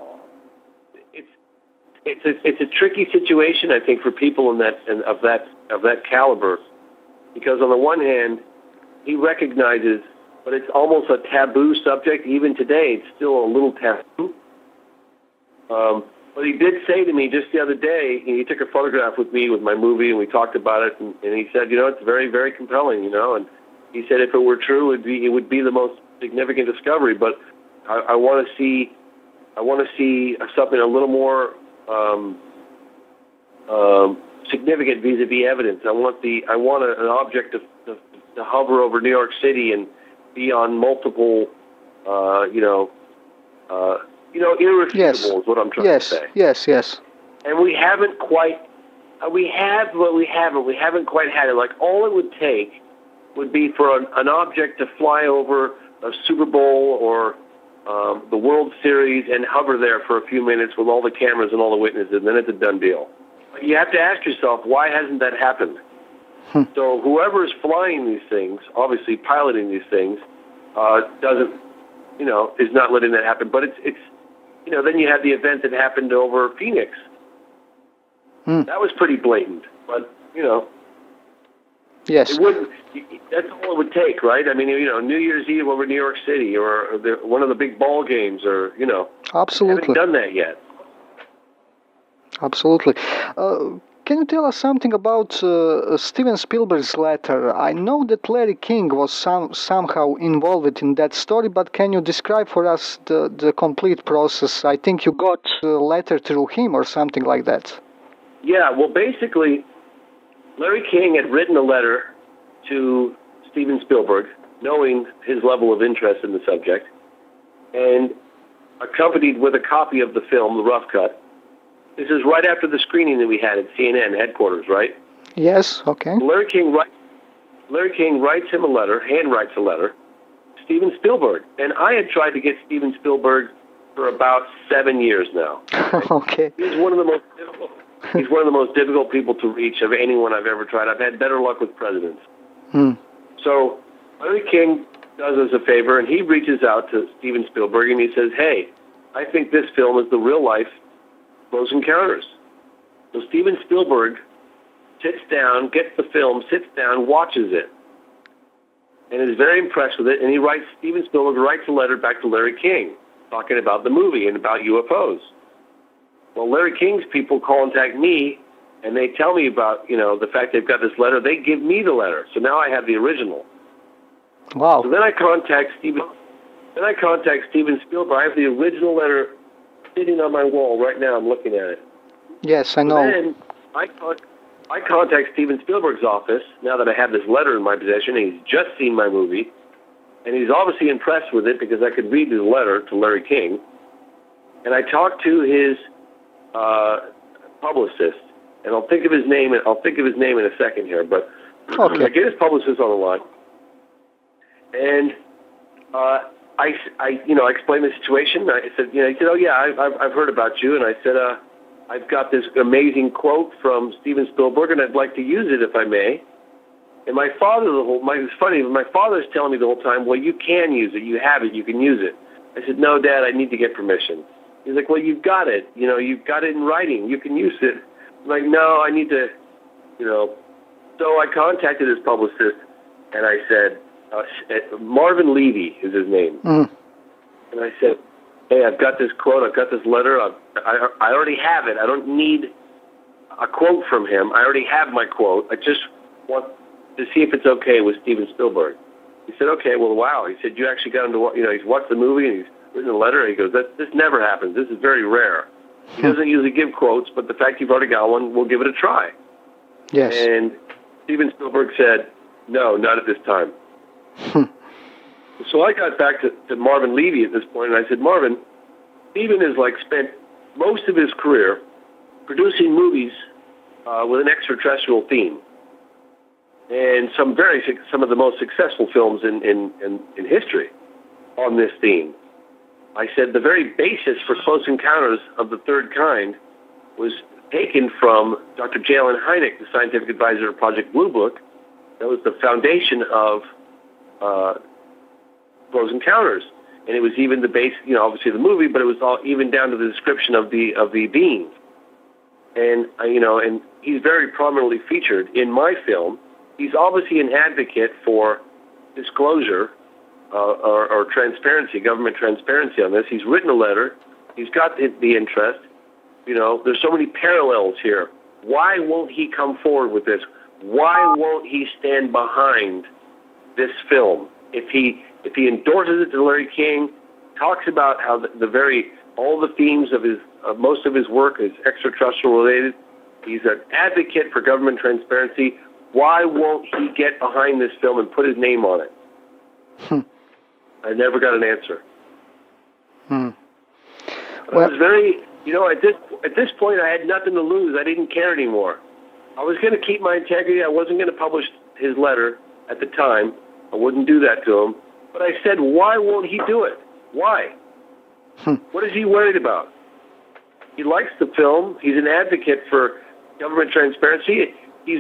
it's a tricky situation, I think, for people of that caliber, because on the one hand, he recognizes, but it's almost a taboo subject. Even today, it's still a little taboo. But he did say to me just the other day, he took a photograph with me with my movie, and we talked about it, and he said, it's very, very compelling, and he said if it were true, it would be the most significant discovery. But I want to see something a little more significant vis-a-vis evidence. I want an object to hover over New York City and be on multiple, irrefutable is what I'm trying to say. Yes. And we haven't quite, we haven't quite had it. Like, all it would take would be for an object to fly over a Super Bowl or the World Series and hover there for a few minutes with all the cameras and all the witnesses, and then it's a done deal. But you have to ask yourself, why hasn't that happened? So whoever is flying these things, obviously piloting these things, doesn't, is not letting that happen. But it's then you have the event that happened over Phoenix. That was pretty blatant, but, Yes. It wouldn't. That's all it would take, right? I mean, New Year's Eve over New York City, or one of the big ball games, or Absolutely. Haven't done that yet. Absolutely. Can you tell us something about Steven Spielberg's letter? I know that Larry King was somehow involved in that story, but can you describe for us the complete process? I think you got a letter through him or something like that. Yeah, well, basically, Larry King had written a letter to Steven Spielberg, knowing his level of interest in the subject, and accompanied with a copy of the film, the rough cut. This is right after the screening that we had at CNN headquarters, right? Yes, okay. Larry King writes him a letter, handwrites a letter, Steven Spielberg. And I had tried to get Steven Spielberg for about 7 years now. Okay. He's one of the most difficult people to reach of anyone I've ever tried. I've had better luck with presidents. So Larry King does us a favor, and he reaches out to Steven Spielberg, and he says, hey, I think this film is the real-life Close Encounters. So Steven Spielberg sits down, gets the film, sits down, watches it, and is very impressed with it, and Steven Spielberg writes a letter back to Larry King, talking about the movie and about UFOs. Well, Larry King's people contact me, and they tell me about, the fact they've got this letter. They give me the letter, so now I have the original. Wow. So then I contact Steven Spielberg. I have the original letter sitting on my wall right now. I'm looking at it. Yes, I know. So then I contact Steven Spielberg's office now that I have this letter in my possession. And he's just seen my movie, and he's obviously impressed with it because I could read his letter to Larry King. And I talked to his publicist, and I'll think of his name in a second here. But okay. I get his publicist on the line, and I explained the situation. I said, he said, oh yeah, I've heard about you, and I said, I've got this amazing quote from Steven Spielberg, and I'd like to use it if I may. And my father, it's funny, my father's telling me the whole time, well, you can use it, you have it, you can use it. I said, no, Dad, I need to get permission. He's like, well, you've got it, you've got it in writing, you can use it. I'm like, no, I need to, So I contacted his publicist, and I said, Marvin Levy is his name. And I said, hey, I've got this quote, I've got this letter, I already have it. I don't need a quote from him. I already have my quote. I just want to see if it's okay with Steven Spielberg. He said, okay, well, wow. He said, you actually got him to, he's watched the movie and he's written a letter. He goes, this never happens. This is very rare. He doesn't usually give quotes, but the fact you've already got one, we'll give it a try. Yes. And Steven Spielberg said, no, not at this time. So I got back to Marvin Levy at this point, and I said, Marvin, Steven has spent most of his career producing movies with an extraterrestrial theme, and some of the most successful films in history on this theme. I said the very basis for Close Encounters of the Third Kind was taken from Dr. Jalen Hynek, the scientific advisor of Project Blue Book. That was the foundation of Close Encounters. And it was even the base, obviously the movie, but it was all even down to the description of the beings. And, and he's very prominently featured in my film. He's obviously an advocate for disclosure or transparency, government transparency on this. He's written a letter. He's got the interest. There's so many parallels here. Why won't he come forward with this? Why won't he stand behind this film? If he endorses it to Larry King, talks about how all the themes of most of his work is extraterrestrial related. He's an advocate for government transparency. Why won't he get behind this film and put his name on it? I never got an answer. Well, I was very, at this point I had nothing to lose. I didn't care anymore. I was going to keep my integrity. I wasn't going to publish his letter at the time. I wouldn't do that to him. But I said, why won't he do it? Why? What is he worried about? He likes the film. He's an advocate for government transparency. He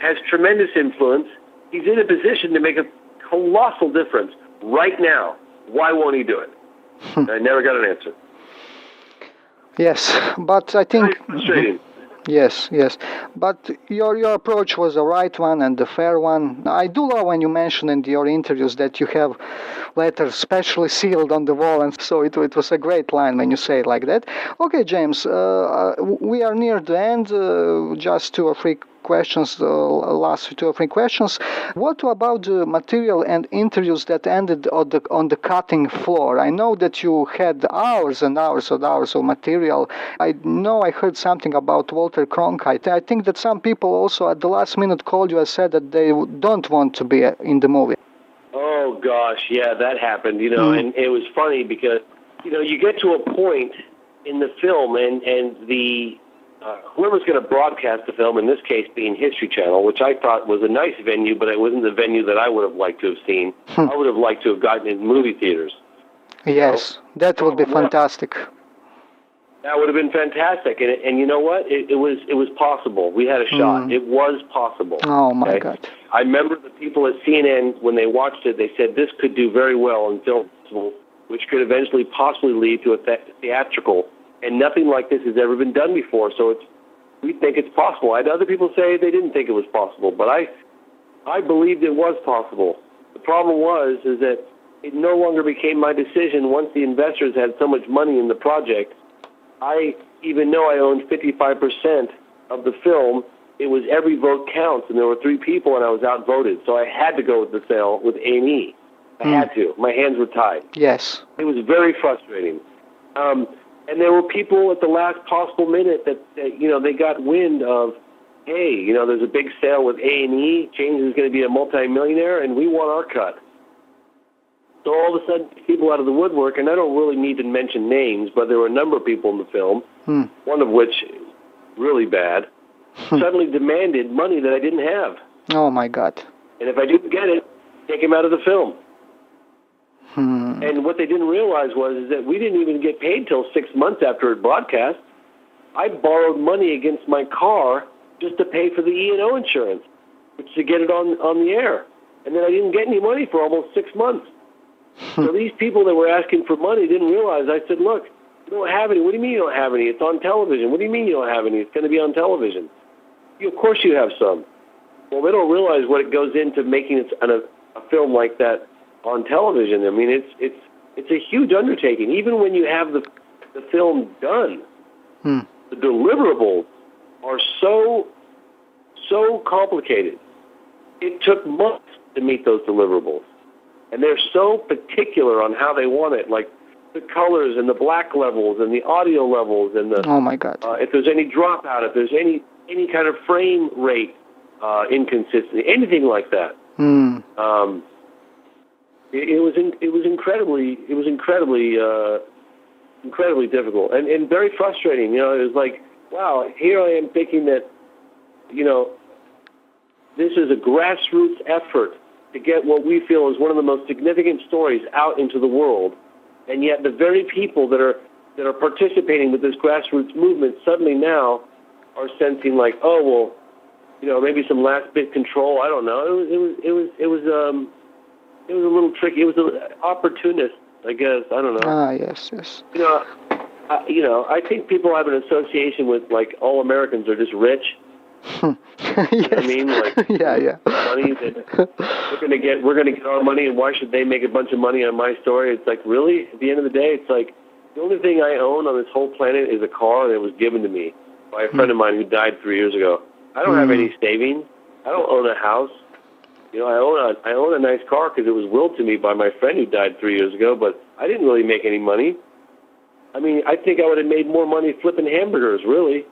has tremendous influence. He's in a position to make a colossal difference right now. Why won't he do it? I never got an answer. Yes, but I think... Very frustrating. Yes. But your approach was the right one and the fair one. I do love when you mention in your interviews that you have letters specially sealed on the wall, and so it was a great line when you say it like that. Okay, James, we are near the end. Just 2 or 3 questions, last 2 or 3 questions. What about the material and interviews that ended on the cutting floor? I know that you had hours and hours of material. I know I heard something about Walter Cronkite. I think that some people also at the last minute called you and said that they don't want to be in the movie. Oh gosh, yeah, that happened, and it was funny because, you get to a point in the film and the whoever's going to broadcast the film, in this case being History Channel, which I thought was a nice venue, but it wasn't the venue that I would have liked to have seen. I would have liked to have gotten in movie theaters. Yes, that would be fantastic. That would have been fantastic, and you know what? It was possible. We had a shot. It was possible. Oh my God! I remember the people at CNN when they watched it. They said this could do very well in film festivals, which could eventually possibly lead to a theatrical. And nothing like this has ever been done before, so we think it's possible. I had other people say they didn't think it was possible, but I believed it was possible. The problem is that it no longer became my decision once the investors had so much money in the project. Even though I owned 55% of the film, it was every vote counts, and there were 3 people, and I was outvoted, so I had to go with the sale with A&E. I had to. My hands were tied. Yes. It was very frustrating. And there were people at the last possible minute that they got wind of, hey, there's a big sale with A&E. James is going to be a multimillionaire, and we want our cut. So all of a sudden, people out of the woodwork, and I don't really need to mention names, but there were a number of people in the film, one of which really bad, suddenly demanded money that I didn't have. Oh, my God. And if I didn't get it, take him out of the film. And what they didn't realize is that we didn't even get paid till 6 months after it broadcast. I borrowed money against my car just to pay for the E&O insurance, which to get it on the air. And then I didn't get any money for almost 6 months. So these people that were asking for money didn't realize. I said, look, you don't have any. What do you mean you don't have any? It's on television. What do you mean you don't have any? It's going to be on television. Of course you have some. Well, they don't realize what it goes into making a film like that on television. I mean, it's a huge undertaking. Even when you have the film done, the deliverables are so complicated. It took months to meet those deliverables, and they're so particular on how they want it, like the colors and the black levels and the audio levels and the oh my God, if there's any dropout, if there's any kind of frame rate inconsistency, anything like that. It was incredibly difficult and very frustrating. It was like, wow, here I am thinking that, this is a grassroots effort to get what we feel is one of the most significant stories out into the world, and yet the very people that are participating with this grassroots movement suddenly now are sensing like, oh well, maybe some last bit control. I don't know. It was a little tricky. It was an opportunist, I guess. I don't know. Ah, yes. I think people have an association with like all Americans are just rich. Yes. I mean, like money that we're gonna get our money, and why should they make a bunch of money on my story? It's like, really? At the end of the day, it's like the only thing I own on this whole planet is a car that was given to me by a friend of mine who died 3 years ago. I don't have any savings. I don't own a house. I own a nice car because it was willed to me by my friend who died 3 years ago, but I didn't really make any money. I mean, I think I would have made more money flipping hamburgers, really.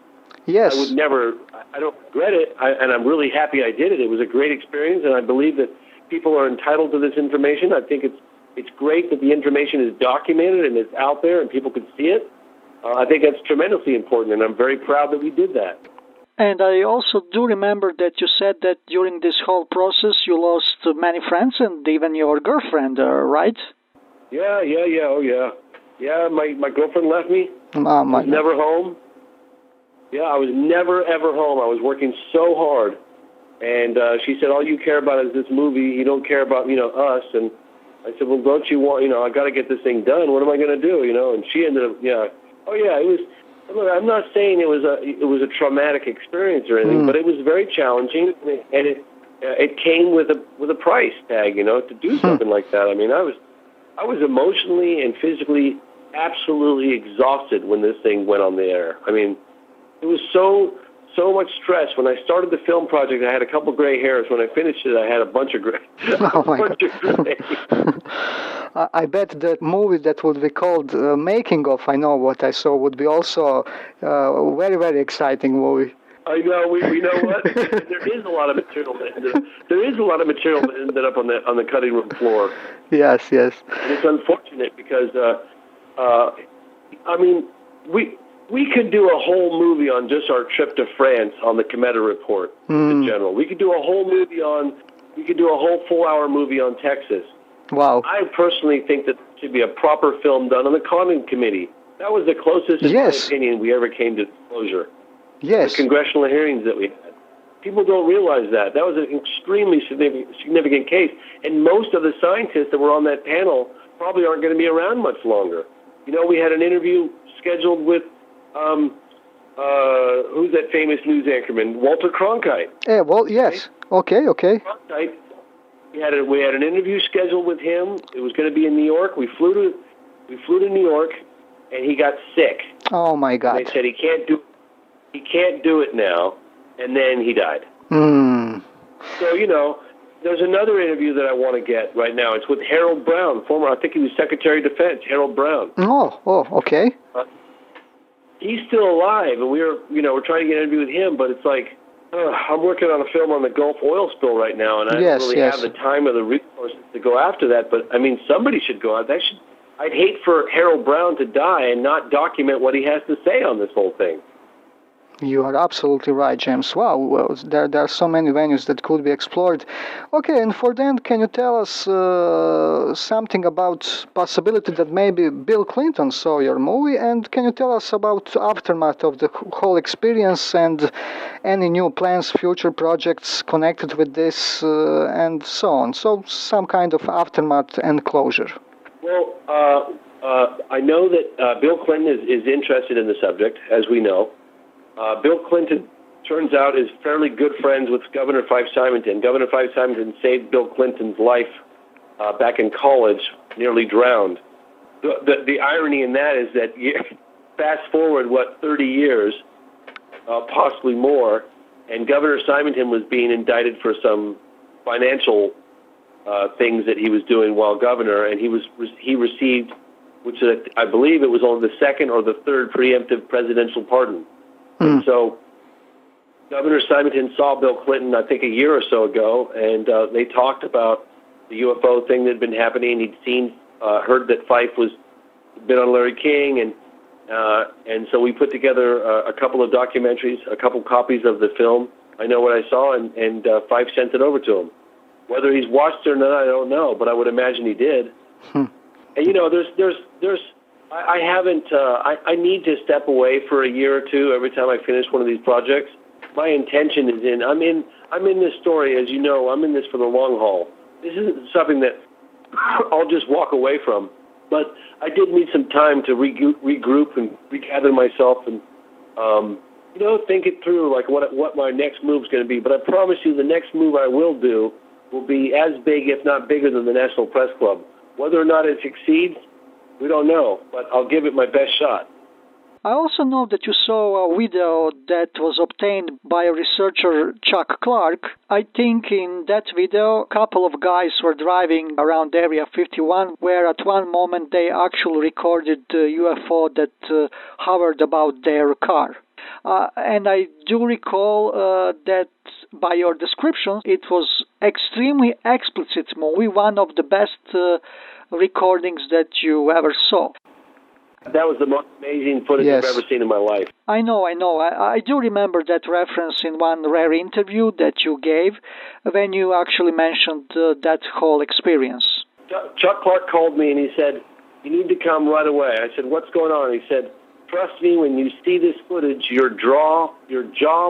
Yes. I don't regret it, and I'm really happy I did it. It was a great experience, and I believe that people are entitled to this information. I think it's great that the information is documented and it's out there and people can see it. I think that's tremendously important, and I'm very proud that we did that. And I also do remember that you said that during this whole process you lost many friends and even your girlfriend, right? Yeah, oh yeah. Yeah, my girlfriend left me. I was never home. Yeah, I was never, ever home. I was working so hard. And she said, all you care about is this movie. You don't care about, us. And I said, well, don't you want, I got to get this thing done. What am I going to do, And she ended up, oh, yeah, it was, look, I'm not saying it was a traumatic experience or anything, but it was very challenging. And it came with a price tag, to do something like that. I mean, I was emotionally and physically absolutely exhausted when this thing went on the air. I mean, it was so much stress. When I started the film project, I had a couple gray hairs. When I finished it, I had a bunch of gray. I bet the movie that would be called Making of, I Know What I Saw, would be also a very, very exciting movie. I know. We know what? There is a lot of material that ended up on the cutting room floor. Yes. And it's unfortunate because, I mean, we could do a whole movie on just our trip to France on the Cometa Report in general. We could do a whole 4-hour movie on Texas. Wow. I personally think that there should be a proper film done on the Condon Committee. That was the closest, in my opinion, we ever came to disclosure. Yes. The congressional hearings that we had. People don't realize that. That was an extremely significant case. And most of the scientists that were on that panel probably aren't going to be around much longer. We had an interview scheduled with who's that famous news anchorman? Walter Cronkite. Yes. Okay. Cronkite. We had an interview scheduled with him. It was going to be in New York. We flew to New York, and he got sick. Oh my God! And they said he can't do it now, and then he died. So there's another interview that I want to get right now. It's with Harold Brown, I think he was Secretary of Defense, Harold Brown. Oh, okay. He's still alive, and we're trying to get an interview with him, but it's like, I'm working on a film on the Gulf oil spill right now, and I don't really have the time or the resources to go after that, but, I mean, somebody should go out. I'd hate for Harold Brown to die and not document what he has to say on this whole thing. You are absolutely right, James. Wow, well, there are so many venues that could be explored. Okay, and for then, can you tell us something about possibility that maybe Bill Clinton saw your movie, and can you tell us about aftermath of the whole experience and any new plans, future projects connected with this, and so on? So some kind of aftermath and closure. Well, I know that Bill Clinton is interested in the subject, as we know. Bill Clinton, turns out, is fairly good friends with Governor Fife Symington. Governor Fife Symington saved Bill Clinton's life back in college, nearly drowned. The irony in that is that fast forward, 30 years, possibly more, and Governor Symington was being indicted for some financial things that he was doing while governor, and he received, which I believe it was only the second or the third preemptive presidential pardon. And so Governor Symington saw Bill Clinton, I think, a year or so ago, and they talked about the UFO thing that had been happening. He'd heard that Fife been on Larry King, and so we put together a couple of documentaries, a couple copies of the film, I Know What I Saw, and Fife sent it over to him. Whether he's watched it or not, I don't know, but I would imagine he did. And there's I haven't. I need to step away for a year or two every time I finish one of these projects. My intention is I'm in this story, as you know. I'm in this for the long haul. This isn't something that I'll just walk away from. But I did need some time to regroup and regather myself and think it through, like what my next move is going to be. But I promise you, the next move I will do will be as big, if not bigger, than the National Press Club. Whether or not it succeeds, we don't know, but I'll give it my best shot. I also know that you saw a video that was obtained by a researcher, Chuck Clark. I think in that video, a couple of guys were driving around Area 51, where at one moment they actually recorded a UFO that hovered about their car. And I do recall that by your description, it was extremely explicit movie, one of the best recordings that you ever saw. That was the most amazing footage I've ever seen in my life. I know. I do remember that reference in one rare interview that you gave when you actually mentioned that whole experience. Chuck Clark called me and he said, "You need to come right away." I said, "What's going on?" He said, "Trust me, when you see this footage, your jaw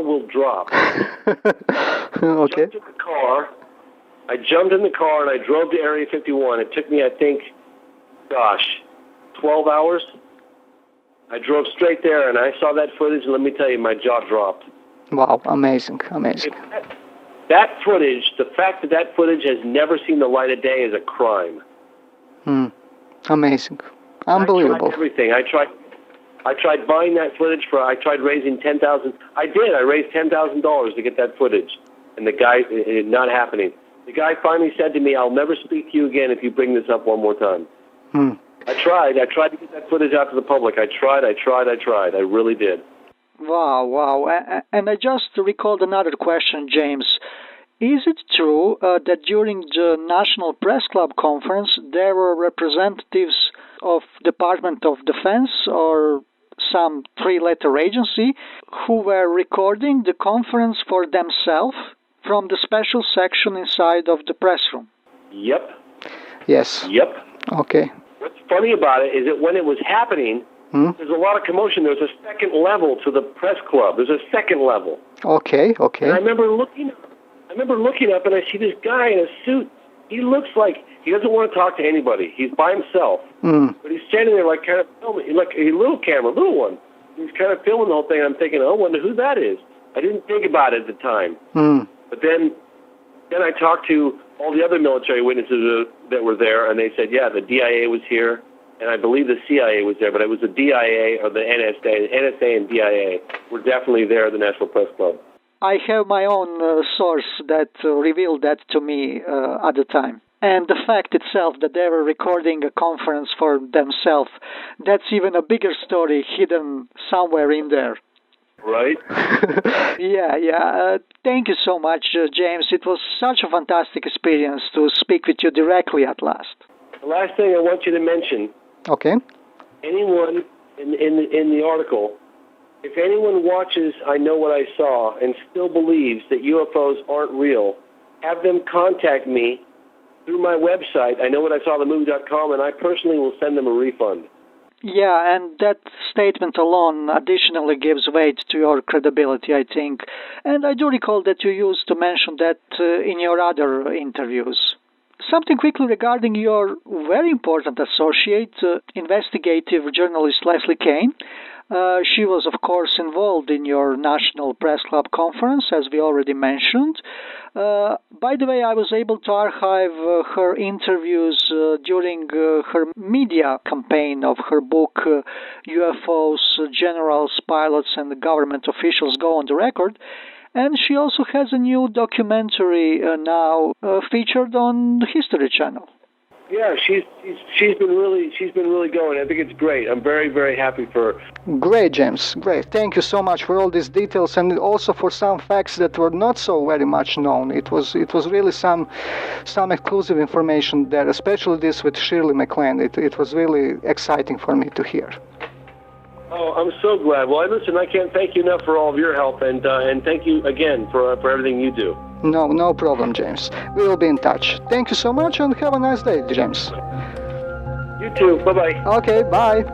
will drop." Okay. I jumped in the car and I drove to Area 51. It took me, I think, 12 hours. I drove straight there and I saw that footage, and let me tell you, my jaw dropped. Wow, amazing. That footage, the fact that footage has never seen the light of day is a crime. Amazing. Unbelievable. I tried everything. I tried buying that footage I tried raising $10,000. I raised $10,000 to get that footage. And the guy, it not happening. The guy finally said to me, "I'll never speak to you again if you bring this up one more time." I tried to get that footage out to the public. I tried. I really did. Wow. And I just recalled another question, James. Is it true that during the National Press Club conference there were representatives of Department of Defense or some three-letter agency who were recording the conference for themselves from the special section inside of the press room? Yep. Yes. Yep. Okay. What's funny about it is that when it was happening, there's a lot of commotion. There's a second level to the press club. There's a second level. Okay. And I remember looking up and I see this guy in a suit. He looks like he doesn't want to talk to anybody. He's by himself. But he's standing there like kind of filming, like a little camera, little one. He's kind of filming the whole thing. I'm thinking, I wonder who that is. I didn't think about it at the time. But then I talked to all the other military witnesses that were there, and they said, yeah, the DIA was here, and I believe the CIA was there, but it was the DIA or the NSA. NSA and DIA were definitely there at the National Press Club. I have my own source that revealed that to me at the time. And the fact itself that they were recording a conference for themselves, that's even a bigger story hidden somewhere in there. Right? Yeah. Thank you so much, James. It was such a fantastic experience to speak with you directly at last. The last thing I want you to mention. Okay. Anyone in the article, if anyone watches I Know What I Saw and still believes that UFOs aren't real, have them contact me through my website, IKnowWhatISawTheMovie.com, and I personally will send them a refund. Yeah, and that statement alone additionally gives weight to your credibility, I think. And I do recall that you used to mention that in your other interviews. Something quickly regarding your very important associate, investigative journalist Leslie Kane. She was, of course, involved in your National Press Club conference, as we already mentioned. By the way, I was able to archive her interviews during her media campaign of her book, UFOs, Generals, Pilots, and Government Officials Go on the Record. And she also has a new documentary now featured on the History Channel. Yeah, she's been really going. I think it's great. I'm very, very happy for her. Great, James. Great. Thank you so much for all these details and also for some facts that were not so very much known. It was really some exclusive information there, especially this with Shirley MacLaine. It was really exciting for me to hear. Oh, I'm so glad. Well, listen, I can't thank you enough for all of your help, and thank you again for everything you do. No problem, James. We will be in touch. Thank you so much, and have a nice day, James. You too. Bye-bye. Okay, bye.